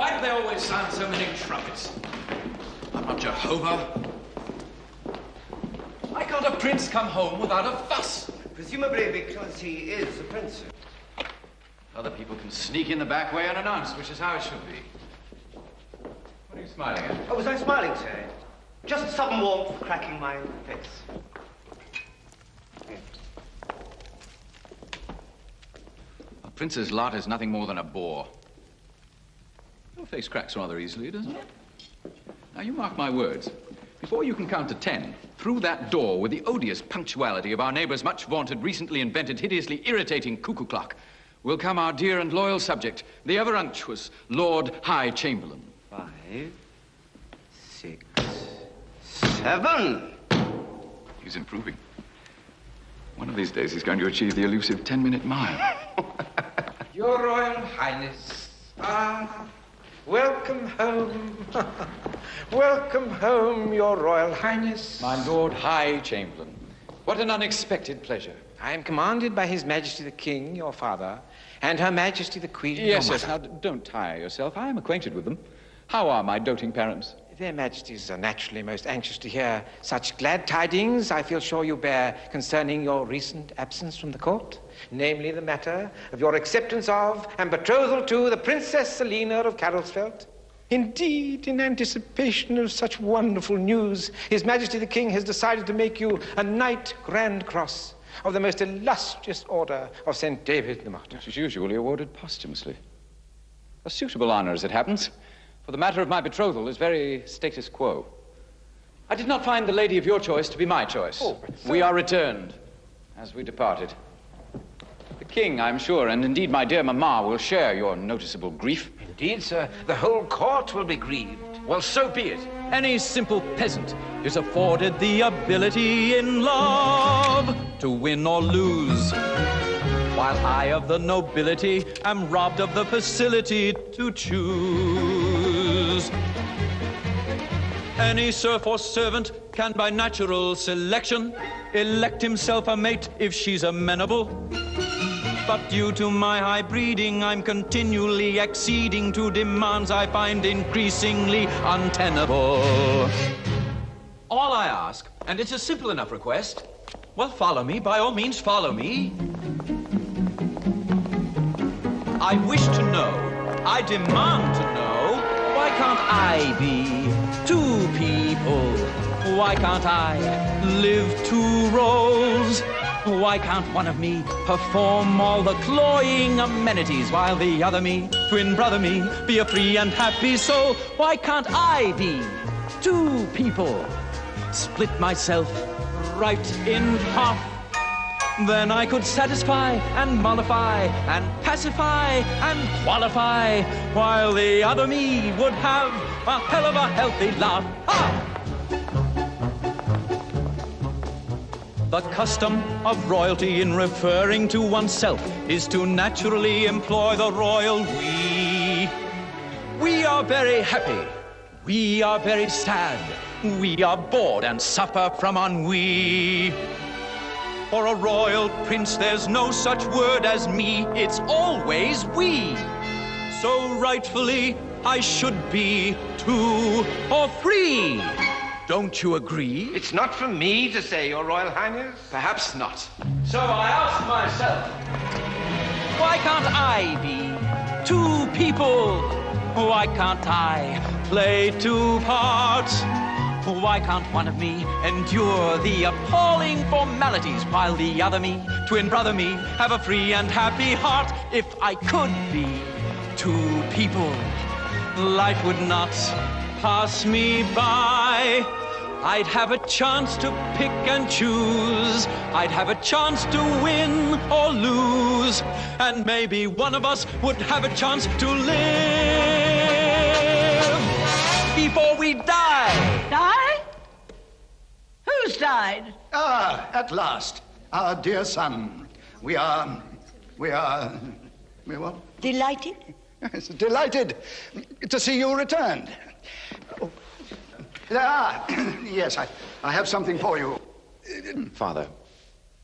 Why do they always sound so many trumpets? I'm not Jehovah. Why can't a prince come home without a fuss? Presumably because he is a prince. Other people can sneak in the back way unannounced, which is how it should be. What are you smiling at? Oh, was I smiling, sir? Just sudden warmth cracking my face. A prince's lot is nothing more than a bore. Your face cracks rather easily, doesn't it? Now, you mark my words. Before you can count to 10, through that door with the odious punctuality of our neighbor's much vaunted, recently invented, hideously irritating cuckoo clock, will come our dear and loyal subject, the ever unctuous Lord High Chamberlain. 5, 6, 7. He's improving. One of these days he's going to achieve the elusive 10-minute mile. Your Royal Highness. Welcome home. Welcome home, Your Royal Highness. My Lord High Chamberlain, what an unexpected pleasure. I am commanded by His Majesty the King, your father, and Her Majesty the Queen, Yes, your yes. mother. Now, don't tire yourself. I am acquainted with them. How are my doting parents? Their Majesties are naturally most anxious to hear such glad tidings I feel sure you bear concerning your recent absence from the court, namely the matter of your acceptance of and betrothal to the Princess Selina of Carolsfeld. Indeed, in anticipation of such wonderful news, His Majesty the King has decided to make you a Knight Grand Cross of the most illustrious order of St. David the Martyr. Which is usually awarded posthumously. A suitable honor, as it happens, for the matter of my betrothal is very status quo. I did not find the lady of your choice to be my choice. Oh, but sir... We are returned, as we departed. The king, I'm sure, and indeed my dear mamma, will share your noticeable grief. Indeed, sir, the whole court will be grieved. Well, so be it. Any simple peasant is afforded the ability in love to win or lose, while I of the nobility am robbed of the facility to choose. Any serf or servant can by natural selection elect himself a mate if she's amenable. But due to my high breeding, I'm continually acceding to demands I find increasingly untenable. All I ask, and it's a simple enough request, well, follow me, by all means, follow me. I wish to know, I demand to know, why can't I be two people? Why can't I live two roles? Why can't one of me perform all the cloying amenities while the other me, twin brother me, be a free and happy soul? Why can't I be two people? Split myself right in half. Then I could satisfy and mollify and pacify and qualify, while the other me would have a hell of a healthy laugh. Ha! The custom of royalty in referring to oneself is to naturally employ the royal we. We are very happy. We are very sad. We are bored and suffer from ennui. For a royal prince, there's no such word as me. It's always we. So rightfully, I should be two or three. Don't you agree? It's not for me to say, Your Royal Highness. Perhaps not. So I ask myself, why can't I be two people? Why can't I play two parts? Why can't one of me endure the appalling formalities while the other me, twin brother me, have a free and happy heart? If I could be two people, life would not pass me by. I'd have a chance to pick and choose. I'd have a chance to win or lose. And maybe one of us would have a chance to live before we die. Die? Who's died? Ah, at last. Our dear son. We are what? Delighted? Yes, delighted to see you returned. Oh. Yes, I have something for you. Father,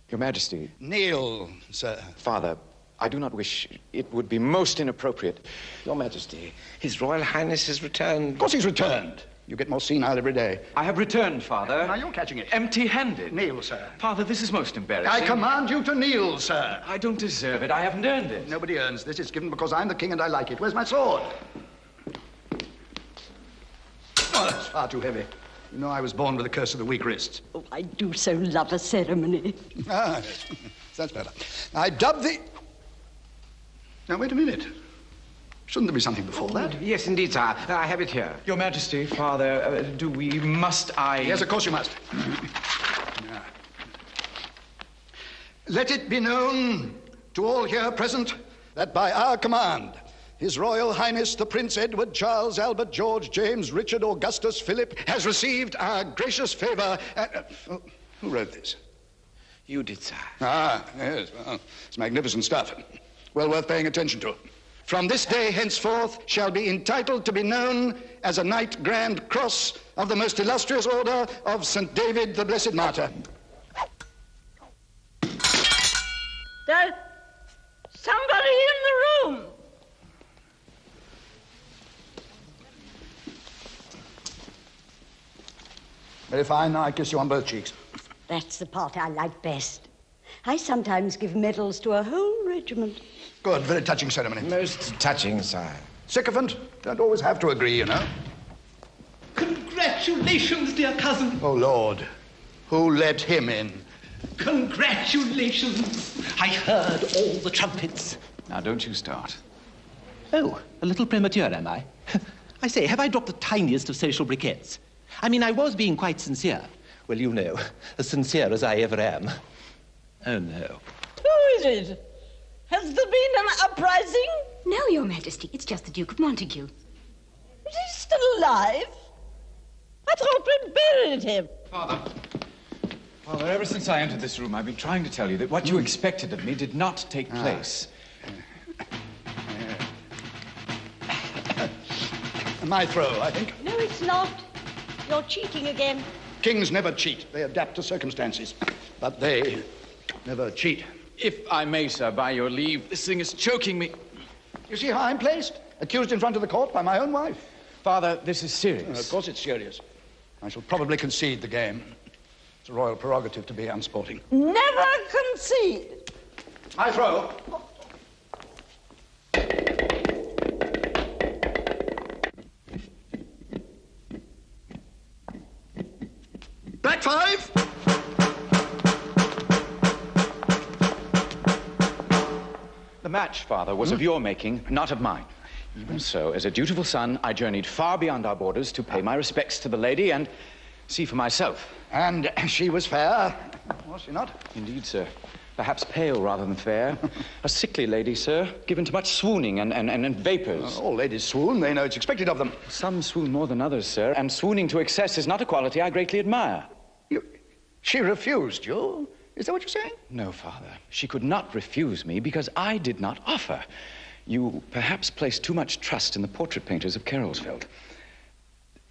Your Majesty. Kneel, sir. Father, I do not wish. It would be most inappropriate. Your Majesty, His Royal Highness has returned. Of course he's returned. You get more senile every day. I have returned, Father. Now you're catching it. Empty-handed. Kneel, sir. Father, this is most embarrassing. I command you to kneel, sir. I don't deserve it. I haven't earned it. Nobody earns this. It's given because I'm the king and I like it. Where's my sword? Oh, that's far too heavy. You know I was born with the curse of the weak wrists. Oh, I do so love a ceremony. Ah, yes. That's better. I dub thee... Now, wait a minute. Shouldn't there be something before that? Yes, indeed, sir. I have it here. Your Majesty, Father, must I... Yes, of course you must. Let it be known to all here present that by our command, His Royal Highness the Prince Edward Charles Albert George James Richard Augustus Philip has received our gracious favor. Who wrote this? You did, sir. Ah, yes. Well, it's magnificent stuff. Well worth paying attention to. From this day henceforth shall be entitled to be known as a Knight Grand Cross of the most illustrious order of St. David the Blessed Martyr. There's somebody in the room. Very fine. Now I kiss you on both cheeks. That's the part I like best. I sometimes give medals to a whole regiment. Good. Very touching ceremony. Most touching, sire. Sycophant. Don't always have to agree, you know. Congratulations, dear cousin. Oh, Lord. Who let him in? Congratulations. I heard all the trumpets. Now, don't you start. Oh, a little premature, am I? I say, have I dropped the tiniest of social briquettes? I mean, I was being quite sincere. Well, you know, as sincere as I ever am. Oh, no. Who is it? Has there been an uprising? No, Your Majesty. It's just the Duke of Montague. Is he still alive? I thought we'd buried him. Father, ever since I entered this room, I've been trying to tell you that what you expected of me did not take place. My throw, I think. No, it's not. You're cheating again. Kings never cheat. They adapt to circumstances. But they never cheat. If I may, sir, by your leave, this thing is choking me. You see how I'm placed? Accused in front of the court by my own wife. Father, this is serious. Of course it's serious. I shall probably concede the game. It's a royal prerogative to be unsporting. Never concede. My throw. Back five. The match, Father, was of your making, not of mine. Even so, as a dutiful son, I journeyed far beyond our borders to pay my respects to the lady and see for myself. And she was fair, was she not? Indeed, sir. Perhaps pale rather than fair. A sickly lady, sir, given to much swooning and vapors. All ladies swoon. They know it's expected of them. Some swoon more than others, sir, and swooning to excess is not a quality I greatly admire. She refused you? Is that what you're saying? No, Father. She could not refuse me because I did not offer. You perhaps placed too much trust in the portrait painters of Carolsfeld.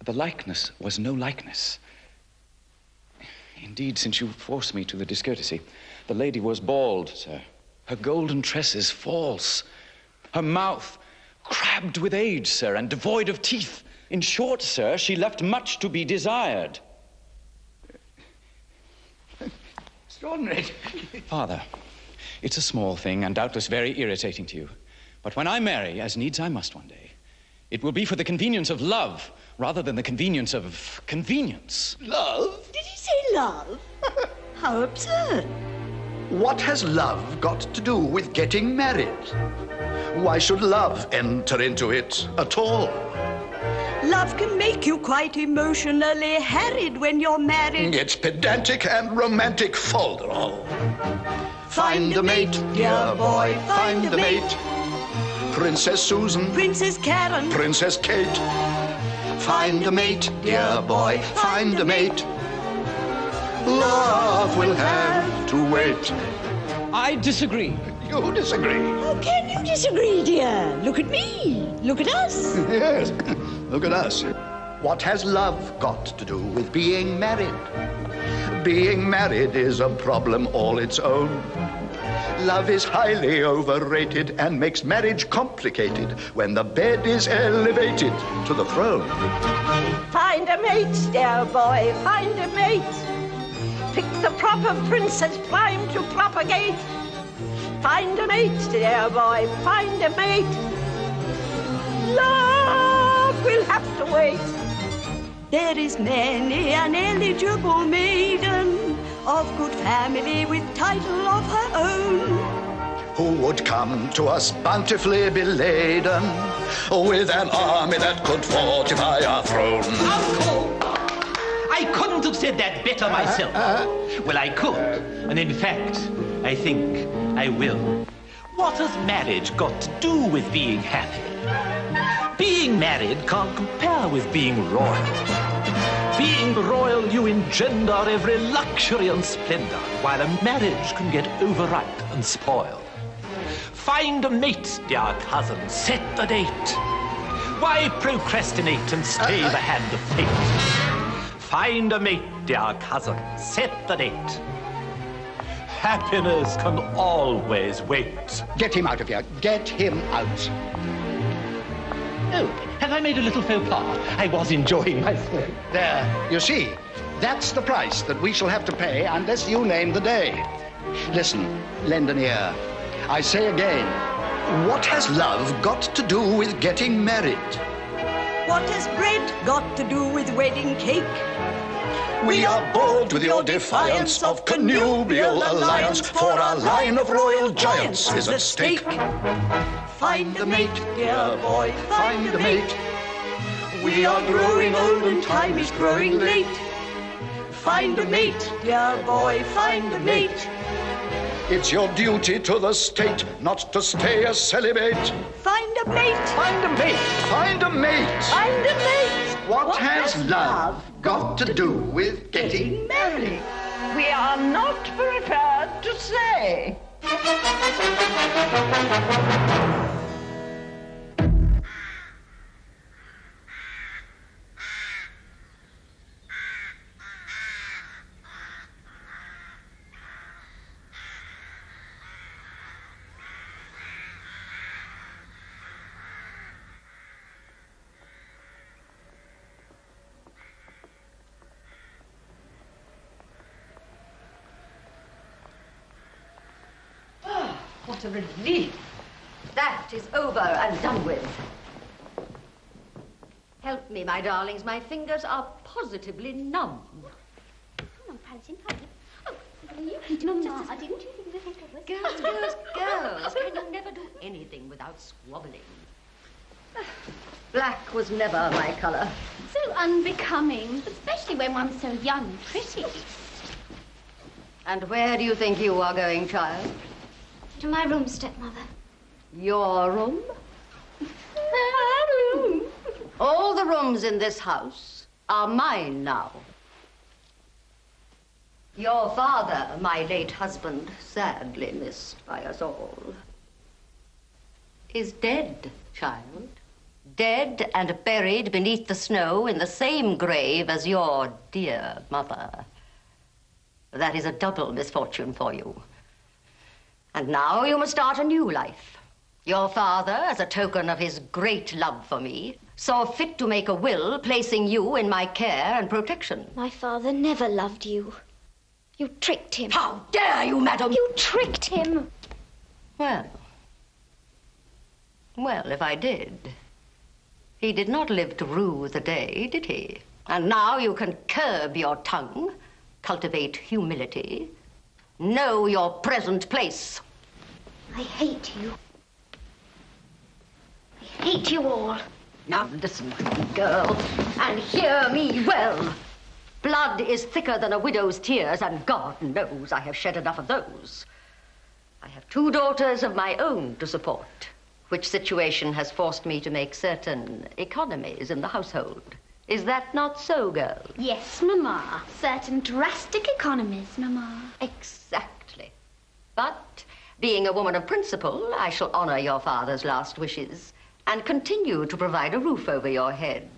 The likeness was no likeness. Indeed, since you forced me to the discourtesy, the lady was bald, sir. Her golden tresses false. Her mouth crabbed with age, sir, and devoid of teeth. In short, sir, she left much to be desired. Extraordinary. Father, it's a small thing and doubtless very irritating to you. But when I marry, as needs I must one day, it will be for the convenience of love rather than the convenience of convenience. Love? Did he say love? How absurd. What has love got to do with getting married? Why should love enter into it at all? Love can make you quite emotionally harried when you're married. It's pedantic and romantic folderol. Find a mate, dear boy, find a mate. Princess Susan, Princess Karen, Princess Kate. Find a mate, dear boy, find a mate. Love will have to wait. I disagree. You disagree? How can you disagree, dear? Look at me. Look at us. Yes, look at us. What has love got to do with being married? Being married is a problem all its own. Love is highly overrated and makes marriage complicated when the bed is elevated to the throne. Find a mate, dear boy, find a mate. Pick the proper princess, climb to propagate. Find a mate, dear boy, find a mate. Love will have to wait. There is many an eligible maiden of good family with title of her own, who would come to us bountifully beladen with an army that could fortify our throne. Uncle! I couldn't have said that better myself. Well, I could, and in fact, I think I will. What has marriage got to do with being happy? Being married can't compare with being royal. Being royal, you engender every luxury and splendor, while a marriage can get overripe and spoil. Find a mate, dear cousin, set the date. Why procrastinate and stay the hand of fate? Find a mate, dear cousin, set the date. Happiness can always wait. Get him out of here. Get him out. Oh, have I made a little faux pas? I was enjoying myself. There, you see, that's the price that we shall have to pay unless you name the day. Listen, lend an ear. I say again, what has love got to do with getting married? What has bread got to do with wedding cake? We are bold with your defiance of connubial alliance, for our line of royal giants is at stake. Find a mate, dear boy, find a mate. We are growing old and time is growing late. Find a mate, dear boy, find a mate. It's your duty to the state not to stay a celibate. Find a mate. Find a mate. Find a mate. Find a mate. What has love got to do with getting married? We are not prepared to say. What a relief. That is over and done with. Help me, my darlings. My fingers are positively numb. Come on, Francine, come on. Oh, you didn't you think the finger was... Girls, girls, girls. Can you never do anything without squabbling? Black was never my colour. So unbecoming, especially when one's so young and pretty. And where do you think you are child? To my room, stepmother. Your room? All the rooms in this house are mine now. Your father, my late husband, sadly missed by us all, is dead, child. Dead and buried beneath the snow in the same grave as your dear mother. That is a double misfortune for you. And now you must start a new life. Your father, as a token of his great love for me, saw fit to make a will placing you in my care and protection. My father never loved you. You tricked him. How dare you, madam? You tricked him. Well, if I did. He did not live to rue the day, did he? And now you can curb your tongue, cultivate humility, know your present place. I hate you. I hate you all. Now listen, girl, and hear me well. Blood is thicker than a widow's tears, and God knows I have shed enough of those. I have 2 daughters of my own to support, which situation has forced me to make certain economies in the household. Is that not so, girl? Yes, Mamma. Certain drastic economies, Mamma. Exactly. But, being a woman of principle, I shall honor your father's last wishes and continue to provide a roof over your head.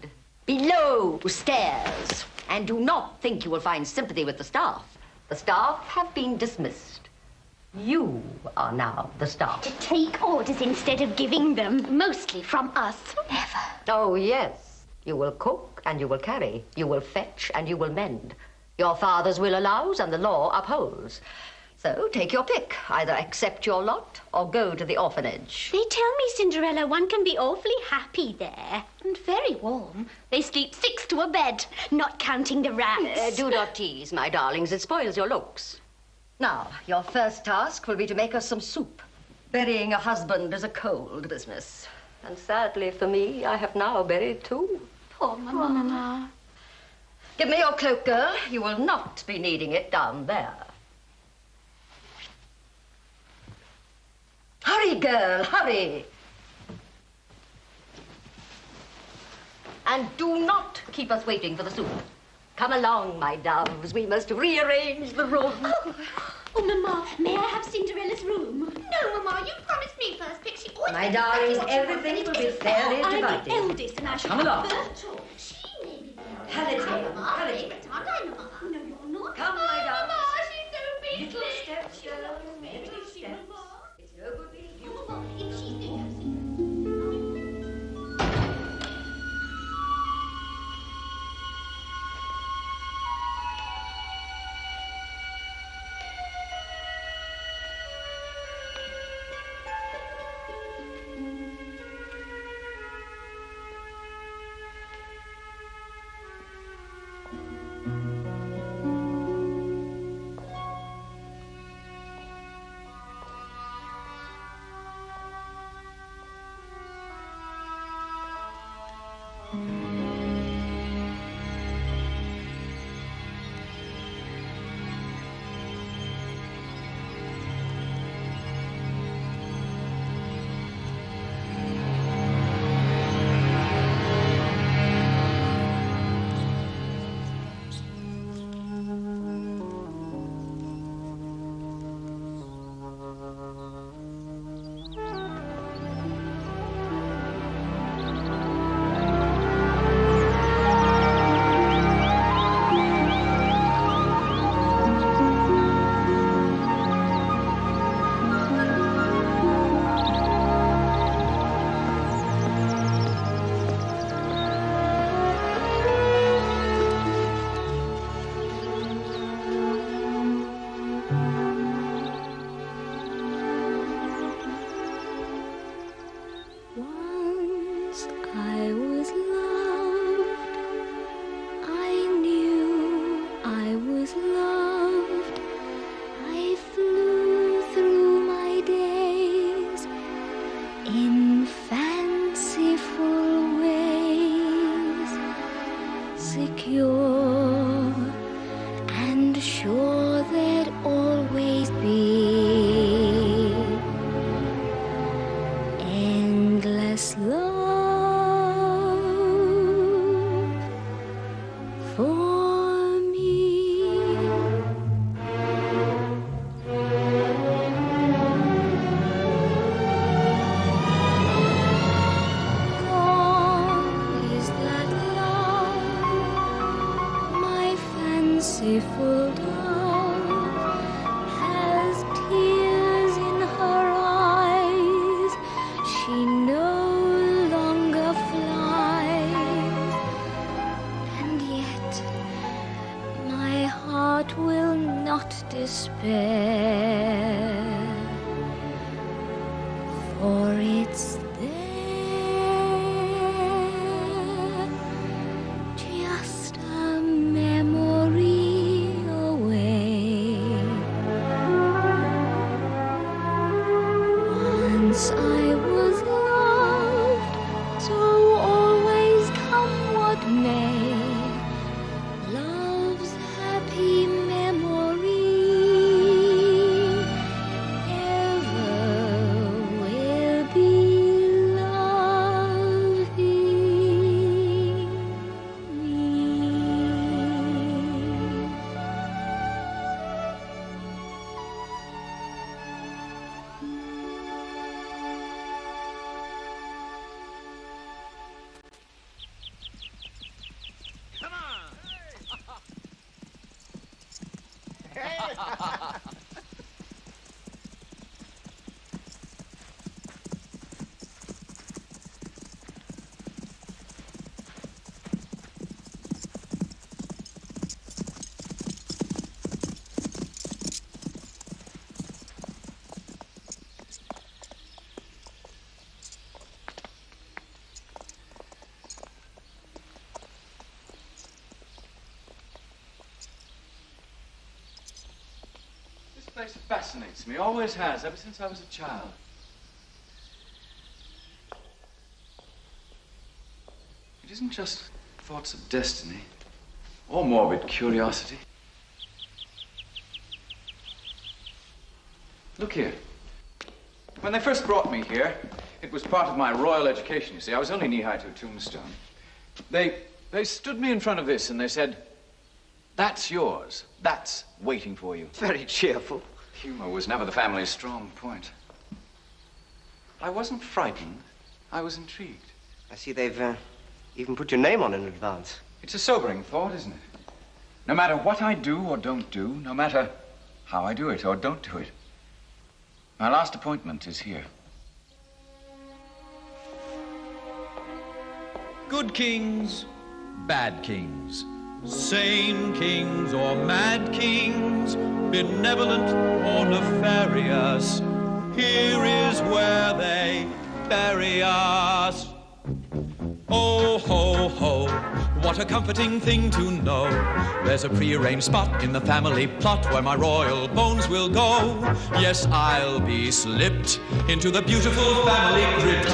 Below stairs. And do not think you will find sympathy with the staff. The staff have been dismissed. You are now the star. To take orders instead of giving them, mostly from us. Never. Oh, yes. You will cook and you will carry. You will fetch and you will mend. Your father's will allows and the law upholds. So take your pick. Either accept your lot or go to the orphanage. They tell me, Cinderella, one can be awfully happy there. And very warm. They sleep 6 to a bed, not counting the rats. Do not tease, my darlings. It spoils your looks. Now, your first task will be to make us some soup. Burying a husband is a cold business. And sadly for me, I have now buried 2. Poor Mama. Give me your cloak, girl. You will not be needing it down there. Hurry, girl, hurry. And do not keep us waiting for the soup. Come along, my doves. We must rearrange the room. Oh, Mama, may I have Cinderella's room? No, Mama, you promised me first, Pixie. My darlings, everything will be fairly divided. I'm the eldest, and I shall Come along. She may be the Palatine, Palatine. Aren't I, Mama? No, you're not. Come, my darlings. Mama, she's so big. Little steps, girl. Little steps. It's no good being you. Mama, if she's doing Love's happy memory. place fascinates me, always has, ever since I was a child. It isn't just thoughts of destiny or morbid curiosity. Look here. When they first brought me here, it was part of my royal education, you see. I was only knee-high to a tombstone. They stood me in front of this and they said, "That's yours. That's waiting for you." Very cheerful. Humor was never the family's strong point. I wasn't frightened. I was intrigued. I see they've even put your name on in advance. It's a sobering thought, isn't it? No matter what I do or don't do, no matter how I do it or don't do it, my last appointment is here. Good kings, bad kings, sane kings or mad kings, benevolent or nefarious, here is where they bury us. Oh, ho, ho, what a comforting thing to know. There's a prearranged spot in the family plot where my royal bones will go. Yes, I'll be slipped into the beautiful family crypt.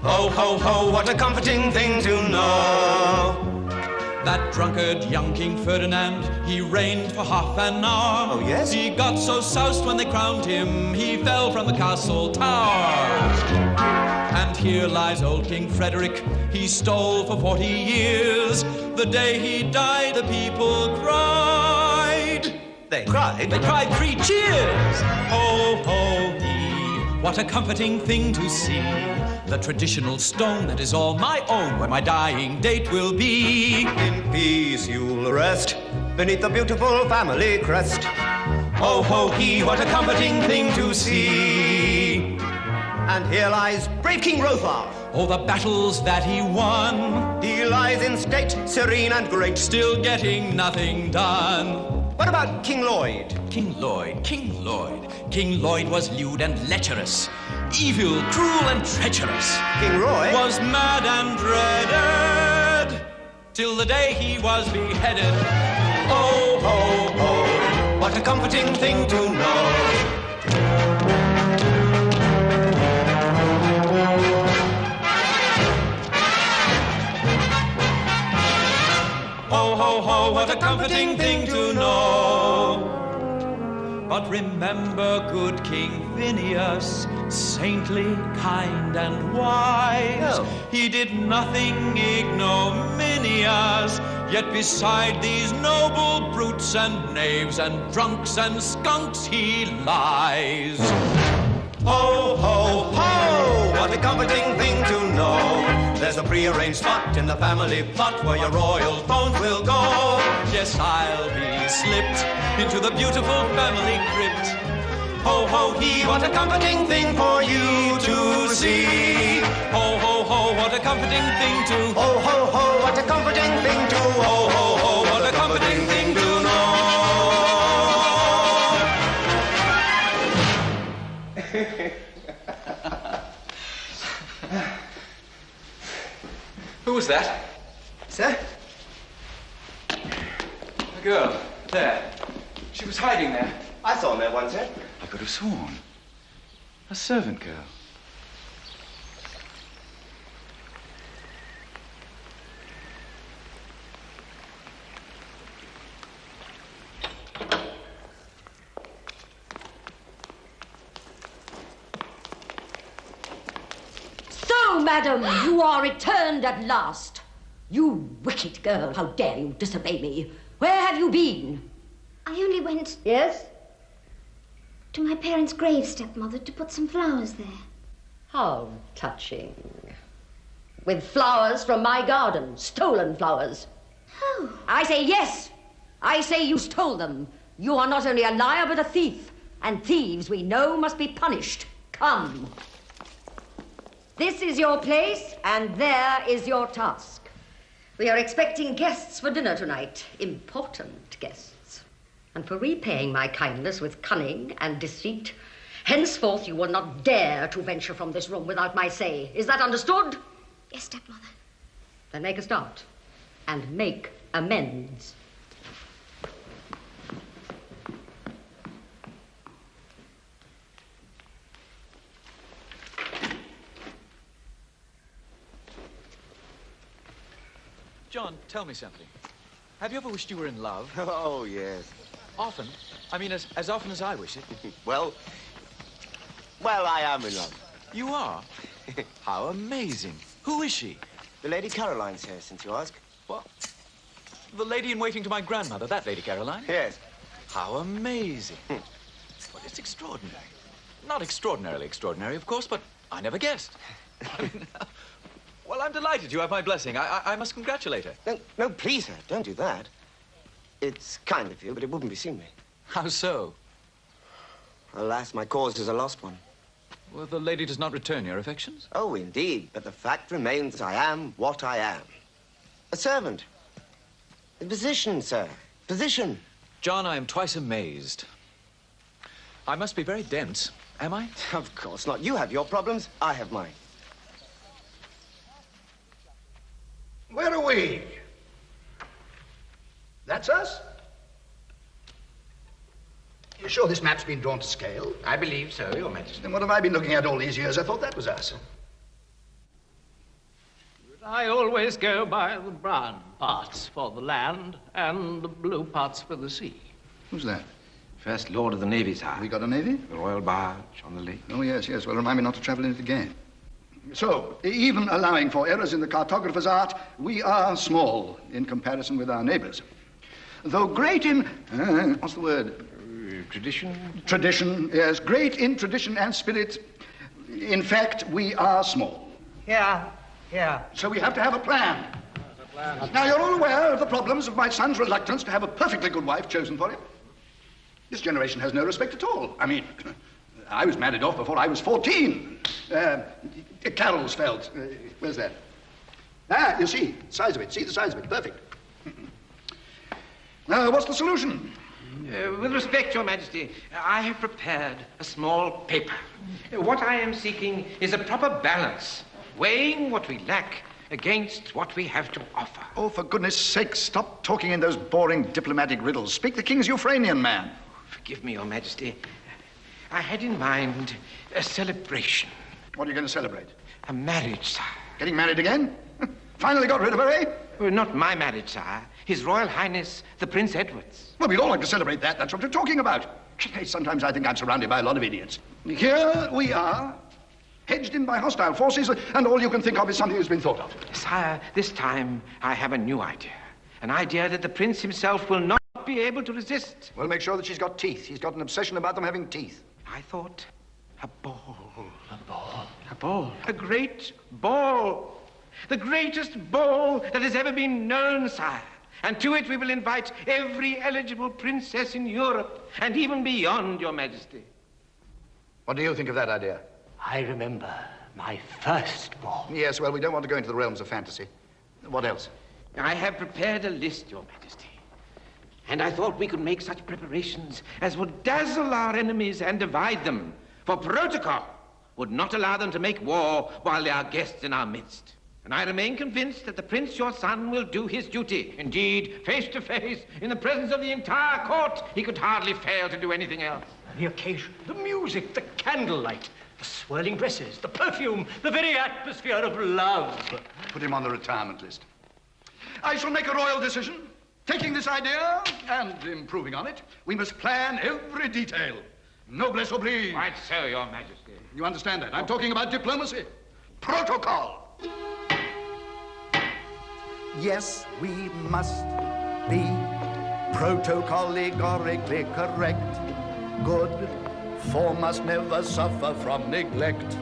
Oh, ho, ho, what a comforting thing to know. That drunkard young King Ferdinand, he reigned for half an hour. Oh, yes? He got so soused when they crowned him, he fell from the castle tower. And here lies old King Frederick, he stole for 40 years. The day he died, the people cried. They cried? They cried 3 cheers! Ho, ho, he, what a comforting thing to see. The traditional stone that is all my own, where my dying date will be. In peace you'll rest beneath the beautiful family crest. Ho, ho, he, what a comforting thing to see. And here lies brave King Rothar. Oh, the battles that he won. He lies in state, serene and great, still getting nothing done. What about King Lloyd? King Lloyd, King Lloyd. King Lloyd was lewd and lecherous, evil, cruel and treacherous. King Roy was mad and dreaded, till the day he was beheaded. Oh, ho, ho, what a comforting thing to know. Ho, ho, ho, what a comforting thing to know. But remember good King Phineas, saintly, kind, and wise. Oh. He did nothing ignominious, yet beside these noble brutes and knaves and drunks and skunks he lies. Ho, ho, ho, what a comforting thing to know. There's a prearranged spot in the family plot where your royal bones will go. Yes, I'll be slipped into the beautiful family crypt. Ho, ho, he, what a comforting thing for you to see. Ho, ho, ho, what a comforting thing to. Ho, ho, ho, what a comforting thing to. Ho, ho, ho, what a comforting thing to know. Who was that? Sir? The girl, there. She was hiding there. I saw him there once, sir. I could have sworn. A servant girl. So, madam, you are returned at last. You wicked girl, how dare you disobey me? Where have you been? I only went Yes? to my parents' grave, stepmother, to put some flowers there. How touching. With flowers from my garden, stolen flowers. Oh. I say yes. I say you stole them. You are not only a liar, but a thief. And thieves, we know, must be punished. Come. This is your place, and there is your task. We are expecting guests for dinner tonight. Important guests. And for repaying my kindness with cunning and deceit, henceforth you will not dare to venture from this room without my say. Is that understood? Yes, stepmother. Then make a start. And make amends. John, tell me something. Have you ever wished you were in love? Oh, yes. Often? I mean, as often as I wish it. Well, I am in love. You are? How amazing. Who is she? The Lady Caroline's here, since you ask. What? The lady in waiting to my grandmother, that Lady Caroline? Yes. How amazing. Well, it's extraordinary. Not extraordinarily extraordinary, of course, but I never guessed. I mean, well, I'm delighted you have my blessing. I must congratulate her. No, please, sir, don't do that. It's kind of you, but it wouldn't beseem me. How so? Alas, my cause is a lost one. Well, the lady does not return your affections? Oh, indeed, but the fact remains I am what I am. A servant. A position, sir. Position. John, I am twice amazed. I must be very dense, am I? Of course not. You have your problems, I have mine. Where are we? That's us? You sure this map's been drawn to scale? I believe so, Your Majesty. Then what have I been looking at all these years? I thought that was us. I always go by the brown parts for the land and the blue parts for the sea. Who's that? First Lord of the Navy, sir. We got a navy? The Royal Barge on the lake. Oh, yes. Well, remind me not to travel in it again. So, even allowing for errors in the cartographer's art, we are small in comparison with our neighbors. Though great in, what's the word? Tradition? Tradition, yes. Great in tradition and spirit. In fact, we are small. Yeah. So we have to have a plan. Now, you're all aware of the problems of my son's reluctance to have a perfectly good wife chosen for him. This generation has no respect at all. I mean, I was married off before I was 14. Carolsfeld. Where's that? Ah, you see, size of it. See the size of it. Perfect. Now, what's the solution? With respect, Your Majesty, I have prepared a small paper. What I am seeking is a proper balance, weighing what we lack against what we have to offer. Oh, for goodness sake, stop talking in those boring diplomatic riddles. Speak the King's Euphranean, man. Forgive me, Your Majesty. I had in mind a celebration. What are you going to celebrate? A marriage, sire. Getting married again? Finally got rid of her, eh? Well, not my marriage, sire. His Royal Highness, the Prince Edward's. Well, we'd all like to celebrate that. That's what we're talking about. Sometimes I think I'm surrounded by a lot of idiots. Here we are, hedged in by hostile forces, and all you can think of is something that's been thought of. Sire, this time I have a new idea. An idea that the Prince himself will not be able to resist. Well, make sure that she's got teeth. He's got an obsession about them having teeth. I thought a ball. A ball. A great ball. The greatest ball that has ever been known, sire. And to it we will invite every eligible princess in Europe, and even beyond, Your Majesty. What do you think of that idea? I remember my first ball. Yes, well, we don't want to go into the realms of fantasy. What else? I have prepared a list, Your Majesty. And I thought we could make such preparations as would dazzle our enemies and divide them. For protocol would not allow them to make war while they are guests in our midst. And I remain convinced that the Prince, your son, will do his duty. Indeed, face to face, in the presence of the entire court, he could hardly fail to do anything else. The occasion, the music, the candlelight, the swirling dresses, the perfume, the very atmosphere of love. Put him on the retirement list. I shall make a royal decision. Taking this idea and improving on it, we must plan every detail. Noblesse oblige. Quite so, Your Majesty. You understand that? I'm talking about diplomacy. Protocol. Yes, we must be protocoligorically correct. Good form must never suffer from neglect.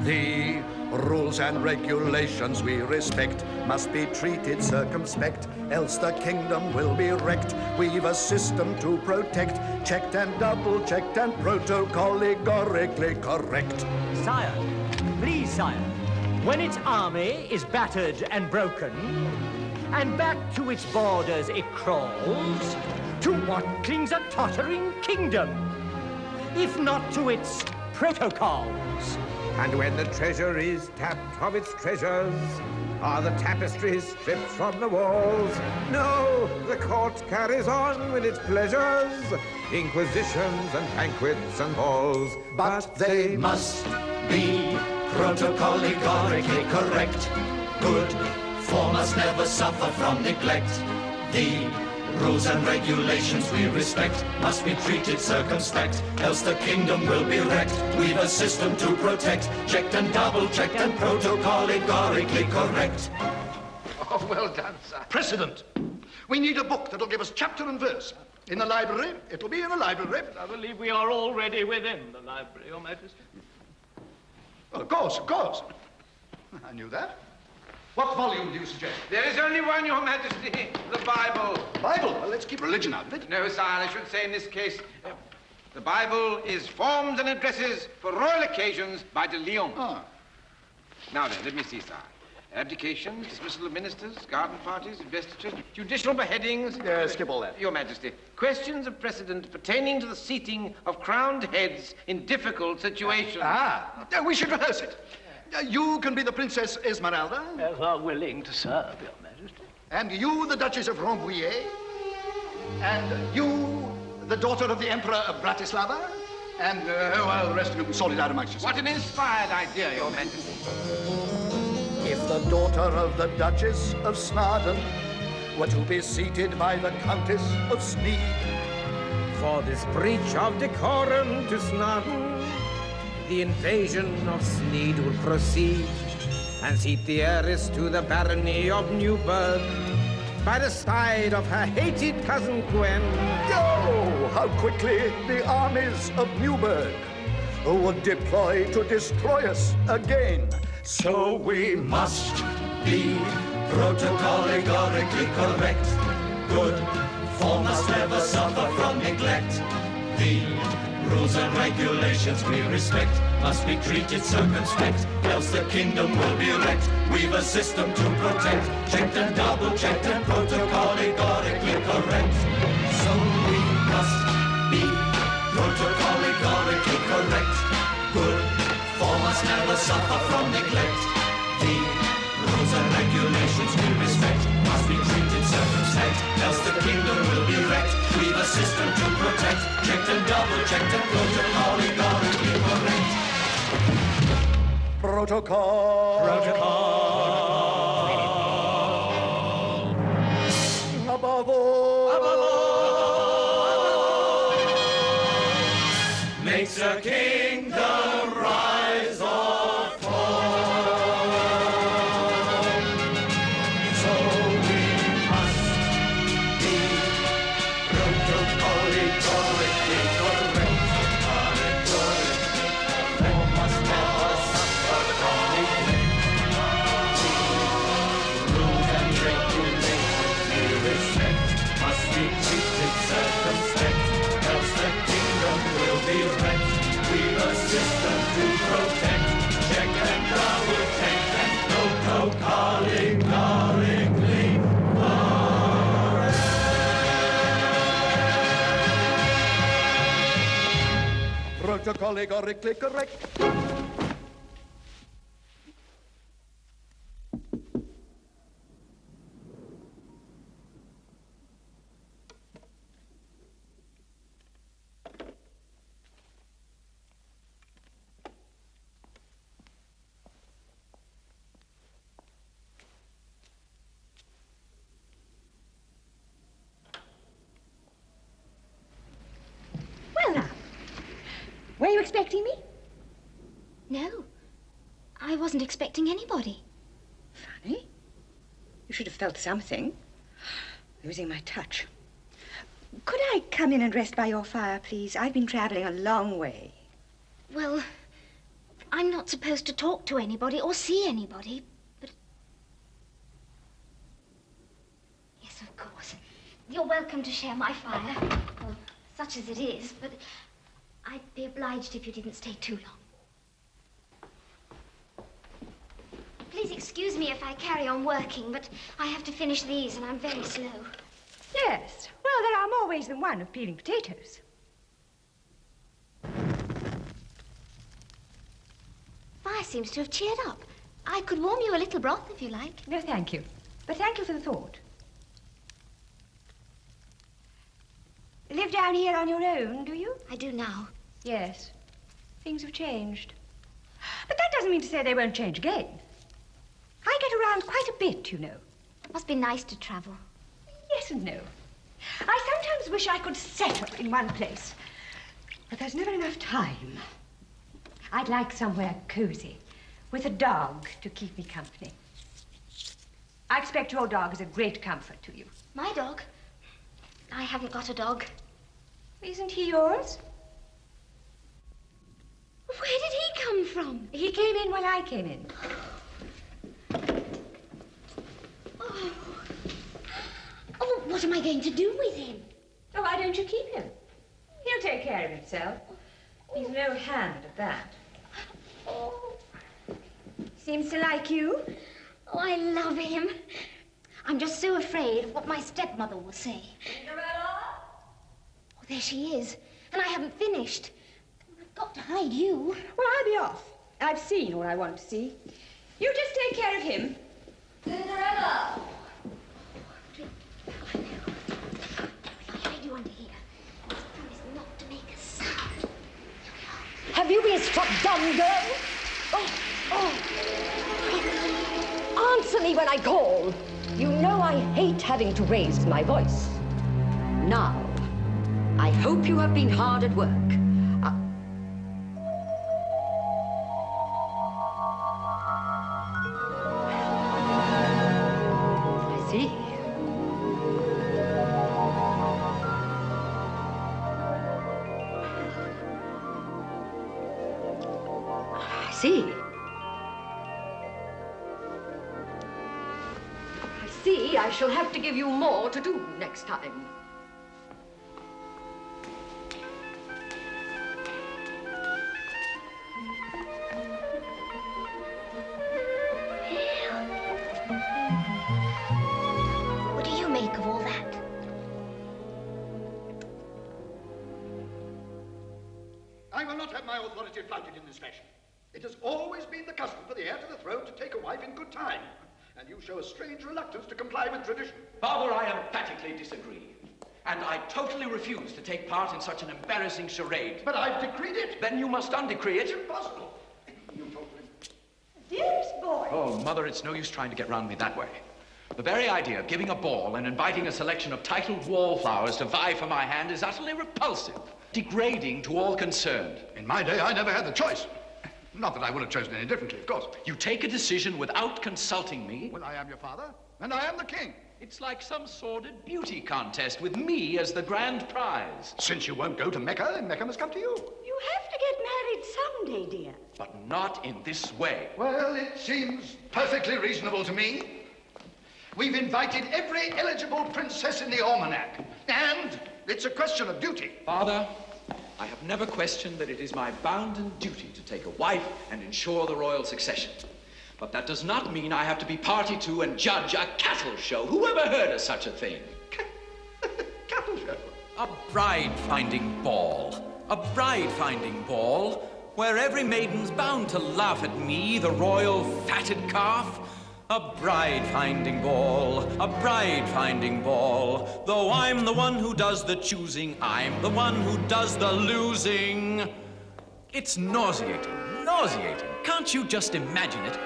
The rules and regulations we respect must be treated circumspect, else the kingdom will be wrecked. We've a system to protect, checked and double-checked and protocoligorically correct. Sire, please, sire, when its army is battered and broken, and back to its borders it crawls, to what clings a tottering kingdom, if not to its protocols? And when the treasure is tapped of its treasures, are the tapestries stripped from the walls? No, the court carries on with its pleasures, inquisitions and banquets and balls. But they must be protocoligorically correct. Good for must never suffer from neglect. The rules and regulations we respect must be treated circumspect, else the kingdom will be wrecked. We've a system to protect, checked and double-checked and protocol-allegorically correct. Oh, well done, sir. President, we need a book that'll give us chapter and verse. In the library? It'll be in the library. I believe we are already within the library, Your Majesty. Well, of course, of course. I knew that. What volume do you suggest? There is only one, Your Majesty, the Bible. Bible? Well, let's keep religion out of it. No, sire, I should say in this case, the Bible is Forms and Addresses for Royal Occasions by de Lyon. Ah. Now then, let me see, sire. Abdications, dismissal of ministers, garden parties, investitures, judicial beheadings. Skip all that. Your Majesty, questions of precedent pertaining to the seating of crowned heads in difficult situations. We should rehearse it. You can be the Princess Esmeralda. As are willing to serve, Your Majesty. And you, the Duchess of Rambouillet. And you, the daughter of the Emperor of Bratislava. And, well, the rest of you can sort it out amongst yourselves. What an inspired idea, Your Majesty. If the daughter of the Duchess of Snarden were to be seated by the Countess of Sneed, For this breach of decorum to Snarden, the invasion of Sneed will proceed and seat the heiress to the barony of Newburgh by the side of her hated cousin Gwen. oh, how quickly the armies of Newburgh would deploy to destroy us again. So we must be protocol-allegorically correct. Good form must never suffer from neglect. The rules and regulations we respect must be treated circumspect, else the kingdom will be wrecked. We've a system to protect, checked and double-checked and protocol-allegorically correct. So we must be protocol-allegorically correct. Good form must never suffer from neglect. The rules and regulations we respect must be treated circumspect, else the kingdom will be wrecked. We've a system to protect, checked and double-checked and protocol-allegorically correct. Protocol. Above all. Makes a kingdom rise or fall. So we must be protocol-allegorically correct. Form must never suffer from neglect. Rules and regulations we respect must be treated circumspect, else the kingdom will be wrecked. We've a system to protect, check and double-check and protocol-allegorically correct. Protocol-allegorically correct. Well, now, were you expecting me? No, I wasn't expecting anybody. Funny. You should have felt something. Losing my touch. Could I come in and rest by your fire, please? I've been traveling a long way. Well, I'm not supposed to talk to anybody or see anybody, but... Yes, of course. You're welcome to share my fire. Well, such as it is, but I'd be obliged if you didn't stay too long. Please excuse me if I carry on working, but I have to finish these and I'm very slow. Yes. Well, there are more ways than one of peeling potatoes. Fire seems to have cheered up. I could warm you a little broth if you like. No, thank you. But thank you for the thought. You live down here on your own, do you? I do now. Yes. Things have changed. But that doesn't mean to say they won't change again. I get around quite a bit, you know. It must be nice to travel. Yes and no. I sometimes wish I could settle in one place, but there's never enough time. I'd like somewhere cozy, with a dog to keep me company. I expect your dog is a great comfort to you. My dog? I haven't got a dog. Isn't he yours? Where did he come from? He came in while I came in. Oh, what am I going to do with him? Oh, why don't you keep him? He'll take care of himself. He's no hand at that. Oh. Seems to like you. Oh, I love him. I'm just so afraid of what my stepmother will say. Cinderella? Oh, there she is. And I haven't finished. I've got to hide you. Well, I'll be off. I've seen all I want to see. You just take care of him. Cinderella! I'll hide you under here. Promise not to make a sound. Have you been struck dumb, girl? Oh. Answer me when I call. You know I hate having to raise my voice. Now, I hope you have been hard at work. I see. I see. I shall have to give you more to do next time. What do you make of all that? I will not have my authority flouted in this fashion. It has always been the custom for the heir to the throne to take a wife in good time. And you show a strange reluctance to comply with tradition. Father, I emphatically disagree. And I totally refuse to take part in such an embarrassing charade. But I've decreed it. Then you must undecree it. It's impossible. You told me. Dearest boy. Oh, Mother, it's no use trying to get round me that way. The very idea of giving a ball and inviting a selection of titled wallflowers to vie for my hand is utterly repulsive, degrading to all concerned. In my day, I never had the choice. Not that I would have chosen any differently, of course. You take a decision without consulting me? Well, I am your father, and I am the king. It's like some sordid beauty contest with me as the grand prize. Since you won't go to Mecca, then Mecca must come to you. You have to get married someday, dear. But not in this way. Well, it seems perfectly reasonable to me. We've invited every eligible princess in the almanac, and it's a question of duty. Father, I have never questioned that it is my bounden duty to take a wife and ensure the royal succession. But that does not mean I have to be party to and judge a cattle show. Who ever heard of such a thing? Cattle show? A bride-finding ball. A bride-finding ball where every maiden's bound to laugh at me, the royal fatted calf. A bride-finding ball, a bride-finding ball. Though I'm the one who does the choosing, I'm the one who does the losing. It's nauseating, nauseating. Can't you just imagine it?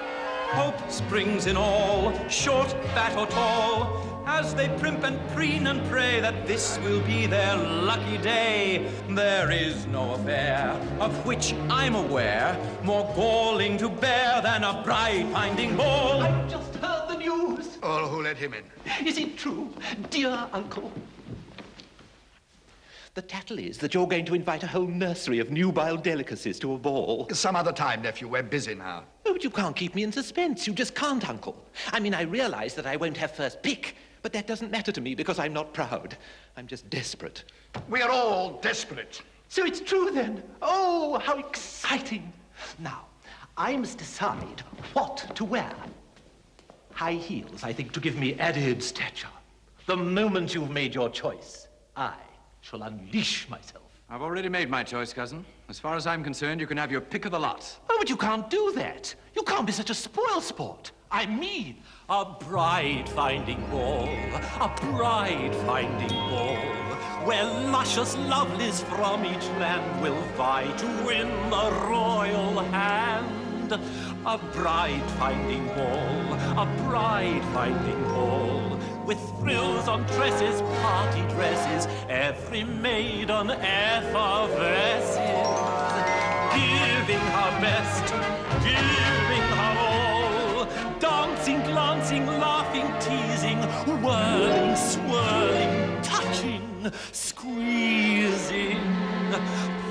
Hope springs in all, short, fat or tall, as they primp and preen and pray that this will be their lucky day. There is no affair of which I'm aware more galling to bear than a bride-finding ball. I've just heard the news. Oh, who let him in? Is it true, dear uncle? The tattle is that you're going to invite a whole nursery of nubile delicacies to a ball. Some other time, nephew. We're busy now. Oh, but you can't keep me in suspense. You just can't, uncle. I mean, I realize that I won't have first pick, but that doesn't matter to me because I'm not proud. I'm just desperate. We are all desperate. So it's true then. Oh, how exciting. Now, I must decide what to wear. High heels, I think, to give me added stature. The moment you've made your choice, I shall unleash myself. I've already made my choice, cousin. As far as I'm concerned, you can have your pick of the lot. Oh, but you can't do that. You can't be such a spoilsport. I mean, a bride-finding ball, a bride-finding ball, where luscious lovelies from each land will vie to win the royal hand. a bride-finding ball, a bride-finding ball, with frills on tresses, party dresses, every maiden effervesces, giving her best, giving her all, dancing, glancing, laughing, teasing, whirling, swirling, touching, squeezing.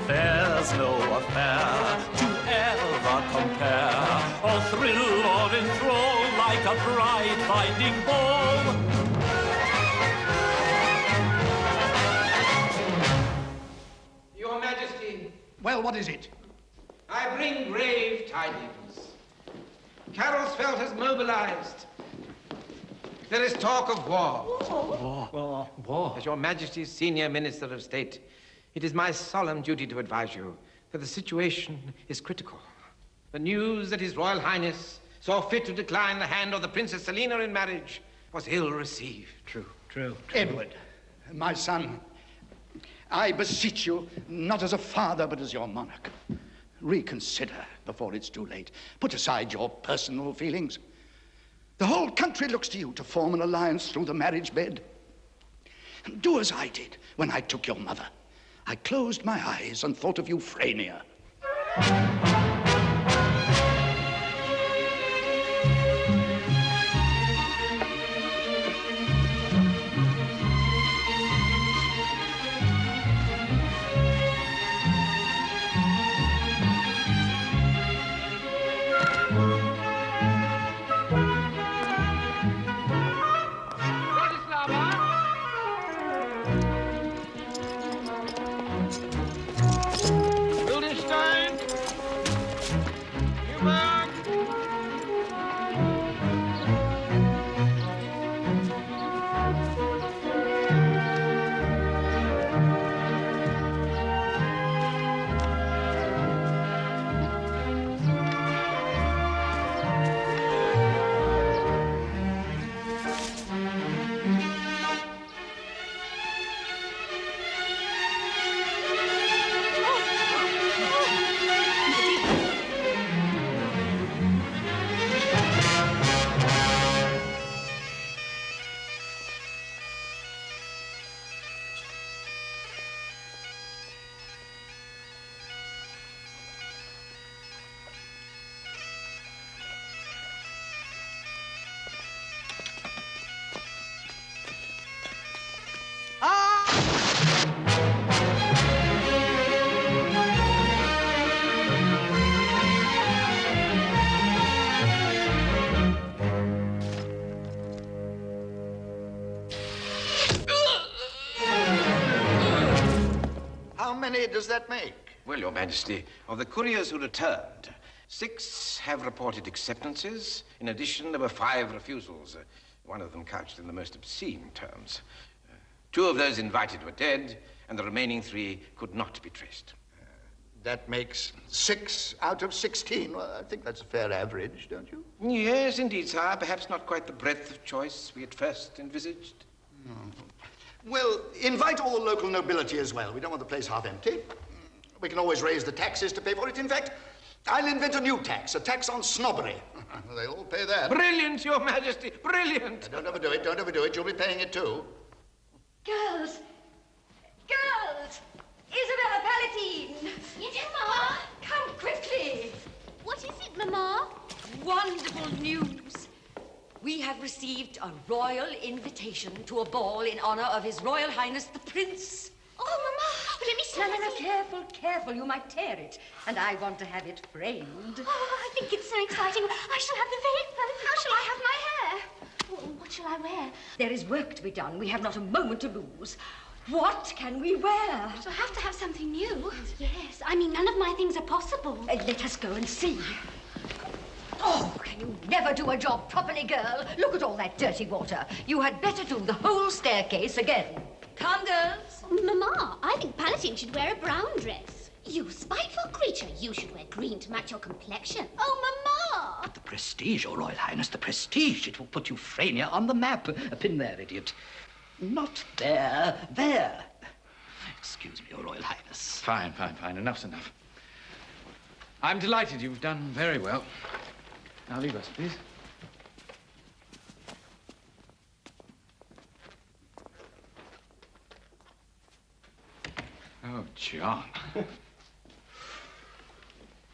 There's no affair to ever compare, or thrill or enthrall like a bride-finding ball. Your Majesty. Well, what is it? I bring grave tidings. Carolsfeld has mobilized. There is talk of war. War. As Your Majesty's senior Minister of State, it is my solemn duty to advise you that the situation is critical. The news that His Royal Highness saw fit to decline the hand of the Princess Selina in marriage was ill received. True. Edward, my son, I beseech you, not as a father, but as your monarch, reconsider before it's too late. Put aside your personal feelings. The whole country looks to you to form an alliance through the marriage bed. Do as I did when I took your mother. I closed my eyes and thought of Euphranea. How many does that make? Well, Your Majesty, of the couriers who returned, 6 have reported acceptances. In addition, there were 5 refusals, one of them couched in the most obscene terms. 2 of those invited were dead, and the remaining 3 could not be traced. That makes 6 out of 16. Well, I think that's a fair average, don't you? Yes, indeed, sire. Perhaps not quite the breadth of choice we at first envisaged. Well, invite all the local nobility as well. We don't want the place half empty. We can always raise the taxes to pay for it. In fact, I'll invent a new tax, a tax on snobbery. They'll all pay that. Brilliant, Your Majesty, brilliant. Don't overdo it, don't overdo it. You'll be paying it too. Girls! Girls! Isabella Palatine! Yes, Mamma? Come quickly! What is it, Mamma? Wonderful news! We have received a royal invitation to a ball in honor of His Royal Highness the Prince. Oh, Mamma, let me see. No, careful, careful. You might tear it. And I want to have it framed. Oh, I think it's so exciting. I shall have the very perfect... How shall I have my hair? What shall I wear? There is work to be done. We have not a moment to lose. What can we wear? I shall have to have something new. Yes, I mean, none of my things are possible. Let us go and see. Oh, can you never do a job properly, girl? Look at all that dirty water. You had better do the whole staircase again. Come, girls. Mamma, I think Palatine should wear a brown dress. You spiteful creature. You should wear green to match your complexion. Oh, Mamma! The prestige, Your Royal Highness, the prestige. It will put Euphranea on the map. A pin there, idiot. Not there. There. Excuse me, Your Royal Highness. Fine. Enough's enough. I'm delighted. You've done very well. Now leave us, please. Oh, John.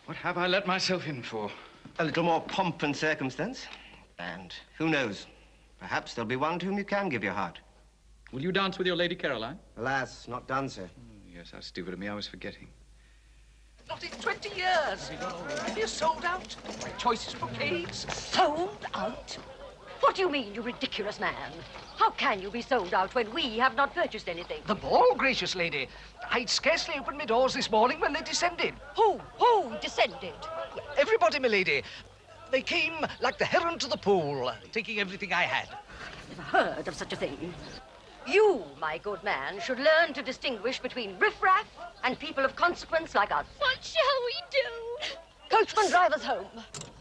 What have I let myself in for? A little more pomp and circumstance. And who knows, perhaps there'll be one to whom you can give your heart. Will you dance with your Lady Caroline? Alas, not done, sir. Yes, how stupid of me. I was forgetting. Not in 20 years. And you're sold out. My choicest bouquets. Sold out? What do you mean, you ridiculous man? How can you be sold out when we have not purchased anything? The ball, gracious lady. I'd scarcely opened my doors this morning when they descended. Who descended? Everybody, my lady. They came like the heron to the pool, taking everything I had. Never heard of such a thing. You, my good man, should learn to distinguish between riffraff and people of consequence like us. What shall we do? Coachman, drive us home.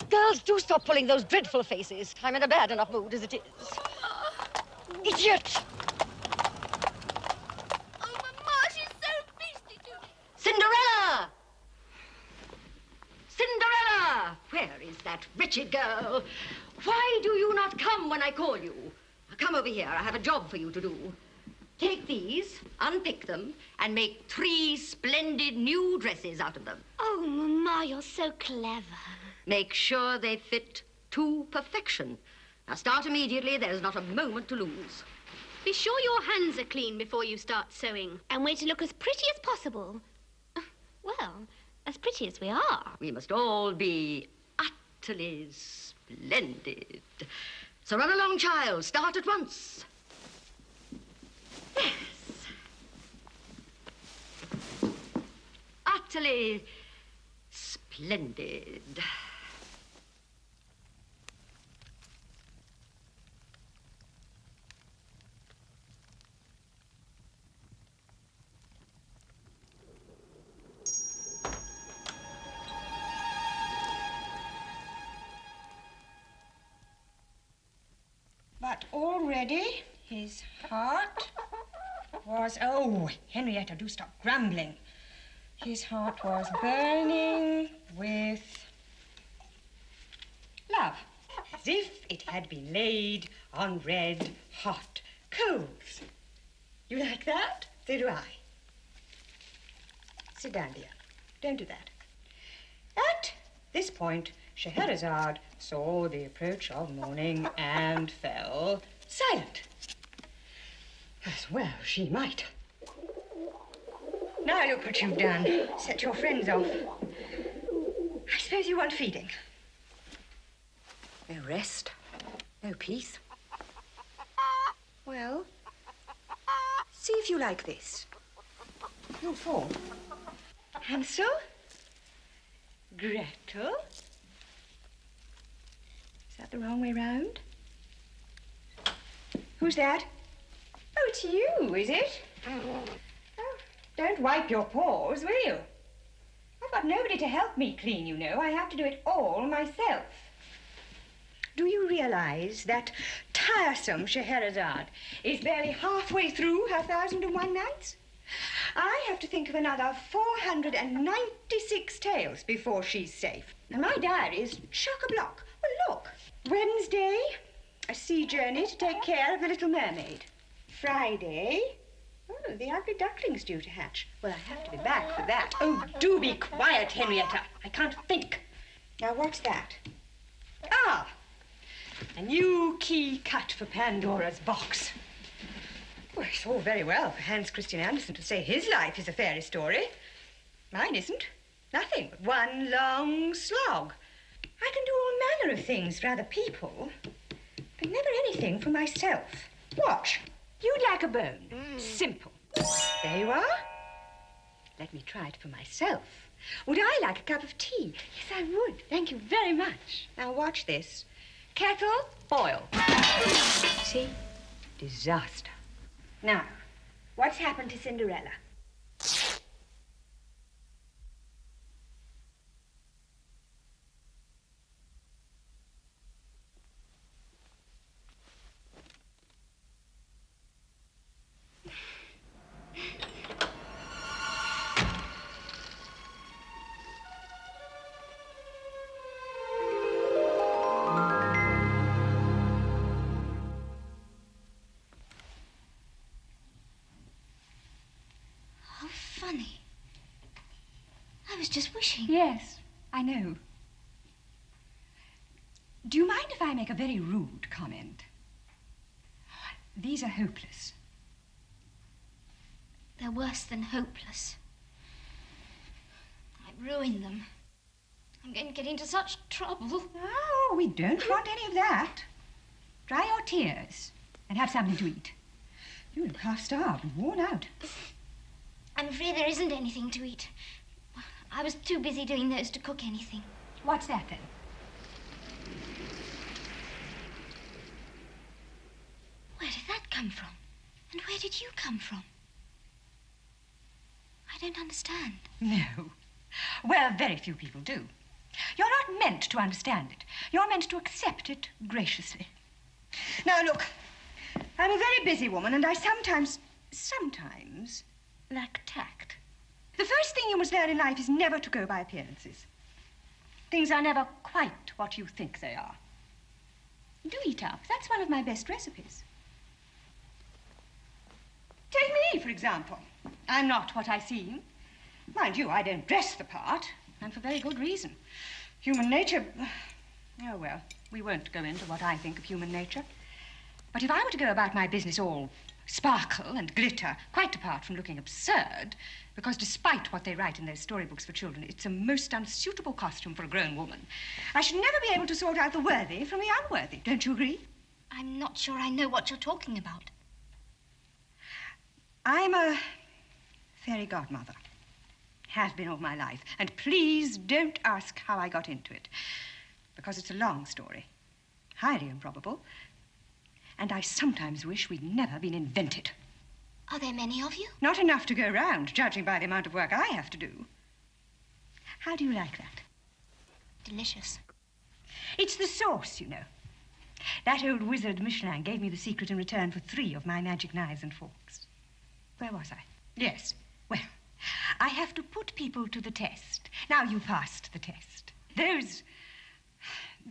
Girls, do stop pulling those dreadful faces. I'm in a bad enough mood as it is. Idiot! Oh, Mama, she's so beastly to me. Cinderella! Cinderella! Where is that wretched girl? Why do you not come when I call you? Come over here. I have a job for you to do. Take these, unpick them, and make 3 splendid new dresses out of them. Oh, Mama, you're so clever. Make sure they fit to perfection. Now start immediately. There's not a moment to lose. Be sure your hands are clean before you start sewing. And way to look as pretty as possible. Well, as pretty as we are. We must all be utterly splendid. So run along, child. Start at once. Yes. Utterly splendid. But already his heart was... Oh, Henrietta, do stop grumbling. His heart was burning with love, as if it had been laid on red, hot coals. You like that? So do I. Sit down, dear. Don't do that. At this point, Scheherazade saw the approach of morning and fell silent. As well she might. Now look what you've done. Set your friends off. I suppose you want feeding. No rest. No peace. Well, see if you like this. You'll fall. Hansel? Gretel? Is that the wrong way round? Who's that? Oh, it's you, is it? Oh, don't wipe your paws, will you? I've got nobody to help me clean, you know. I have to do it all myself. Do you realize that tiresome Scheherazade is barely halfway through her 1001 Nights? I have to think of another 496 tales before she's safe. And my diary is chock-a-block. Well, look. Wednesday, a sea journey to take care of the little mermaid. Friday, oh, the ugly duckling's due to hatch. Well, I have to be back for that. Oh, do be quiet, Henrietta. I can't think. Now, what's that? Ah, a new key cut for Pandora's box. Well, it's all very well for Hans Christian Andersen to say his life is a fairy story. Mine isn't. Nothing but one long slog. I can do all manner of things for other people, but never anything for myself. Watch. You'd like a bone. Simple. There you are. Let me try it for myself. Would I like a cup of tea? Yes, I would. Thank you very much. Now watch this. Kettle, boil. See? Disaster. Now, what's happened to Cinderella? just wishing. Yes, I know. Do you mind if I make a very rude comment? These are hopeless. They're worse than hopeless. I've ruined them. I'm going to get into such trouble. Oh, we don't want any of that. Dry your tears and have something to eat. You look half-starved and worn out. I'm afraid there isn't anything to eat. I was too busy doing those to cook anything. What's that, then? Where did that come from? And where did you come from? I don't understand. No. Well, very few people do. You're not meant to understand it. You're meant to accept it graciously. Now, look, I'm a very busy woman, and I sometimes lack tact. The first thing you must learn in life is never to go by appearances. Things are never quite what you think they are. Do eat up. That's one of my best recipes. Take me, for example. I'm not what I seem. Mind you, I don't dress the part, and for very good reason. Human nature... Oh, well, we won't go into what I think of human nature. But if I were to go about my business all sparkle and glitter, quite apart from looking absurd, because despite what they write in those storybooks for children, it's a most unsuitable costume for a grown woman, I should never be able to sort out the worthy from the unworthy. Don't you agree? I'm not sure I know what you're talking about. I'm a fairy godmother. Has been all my life. And please don't ask how I got into it, because it's a long story, highly improbable, and I sometimes wish we'd never been invented. Are there many of you? Not enough to go round, judging by the amount of work I have to do. How do you like that? Delicious. It's the sauce, you know. That old wizard Michelin gave me the secret in return for 3 of my magic knives and forks. Where was I? Yes. Well, I have to put people to the test. Now, you passed the test.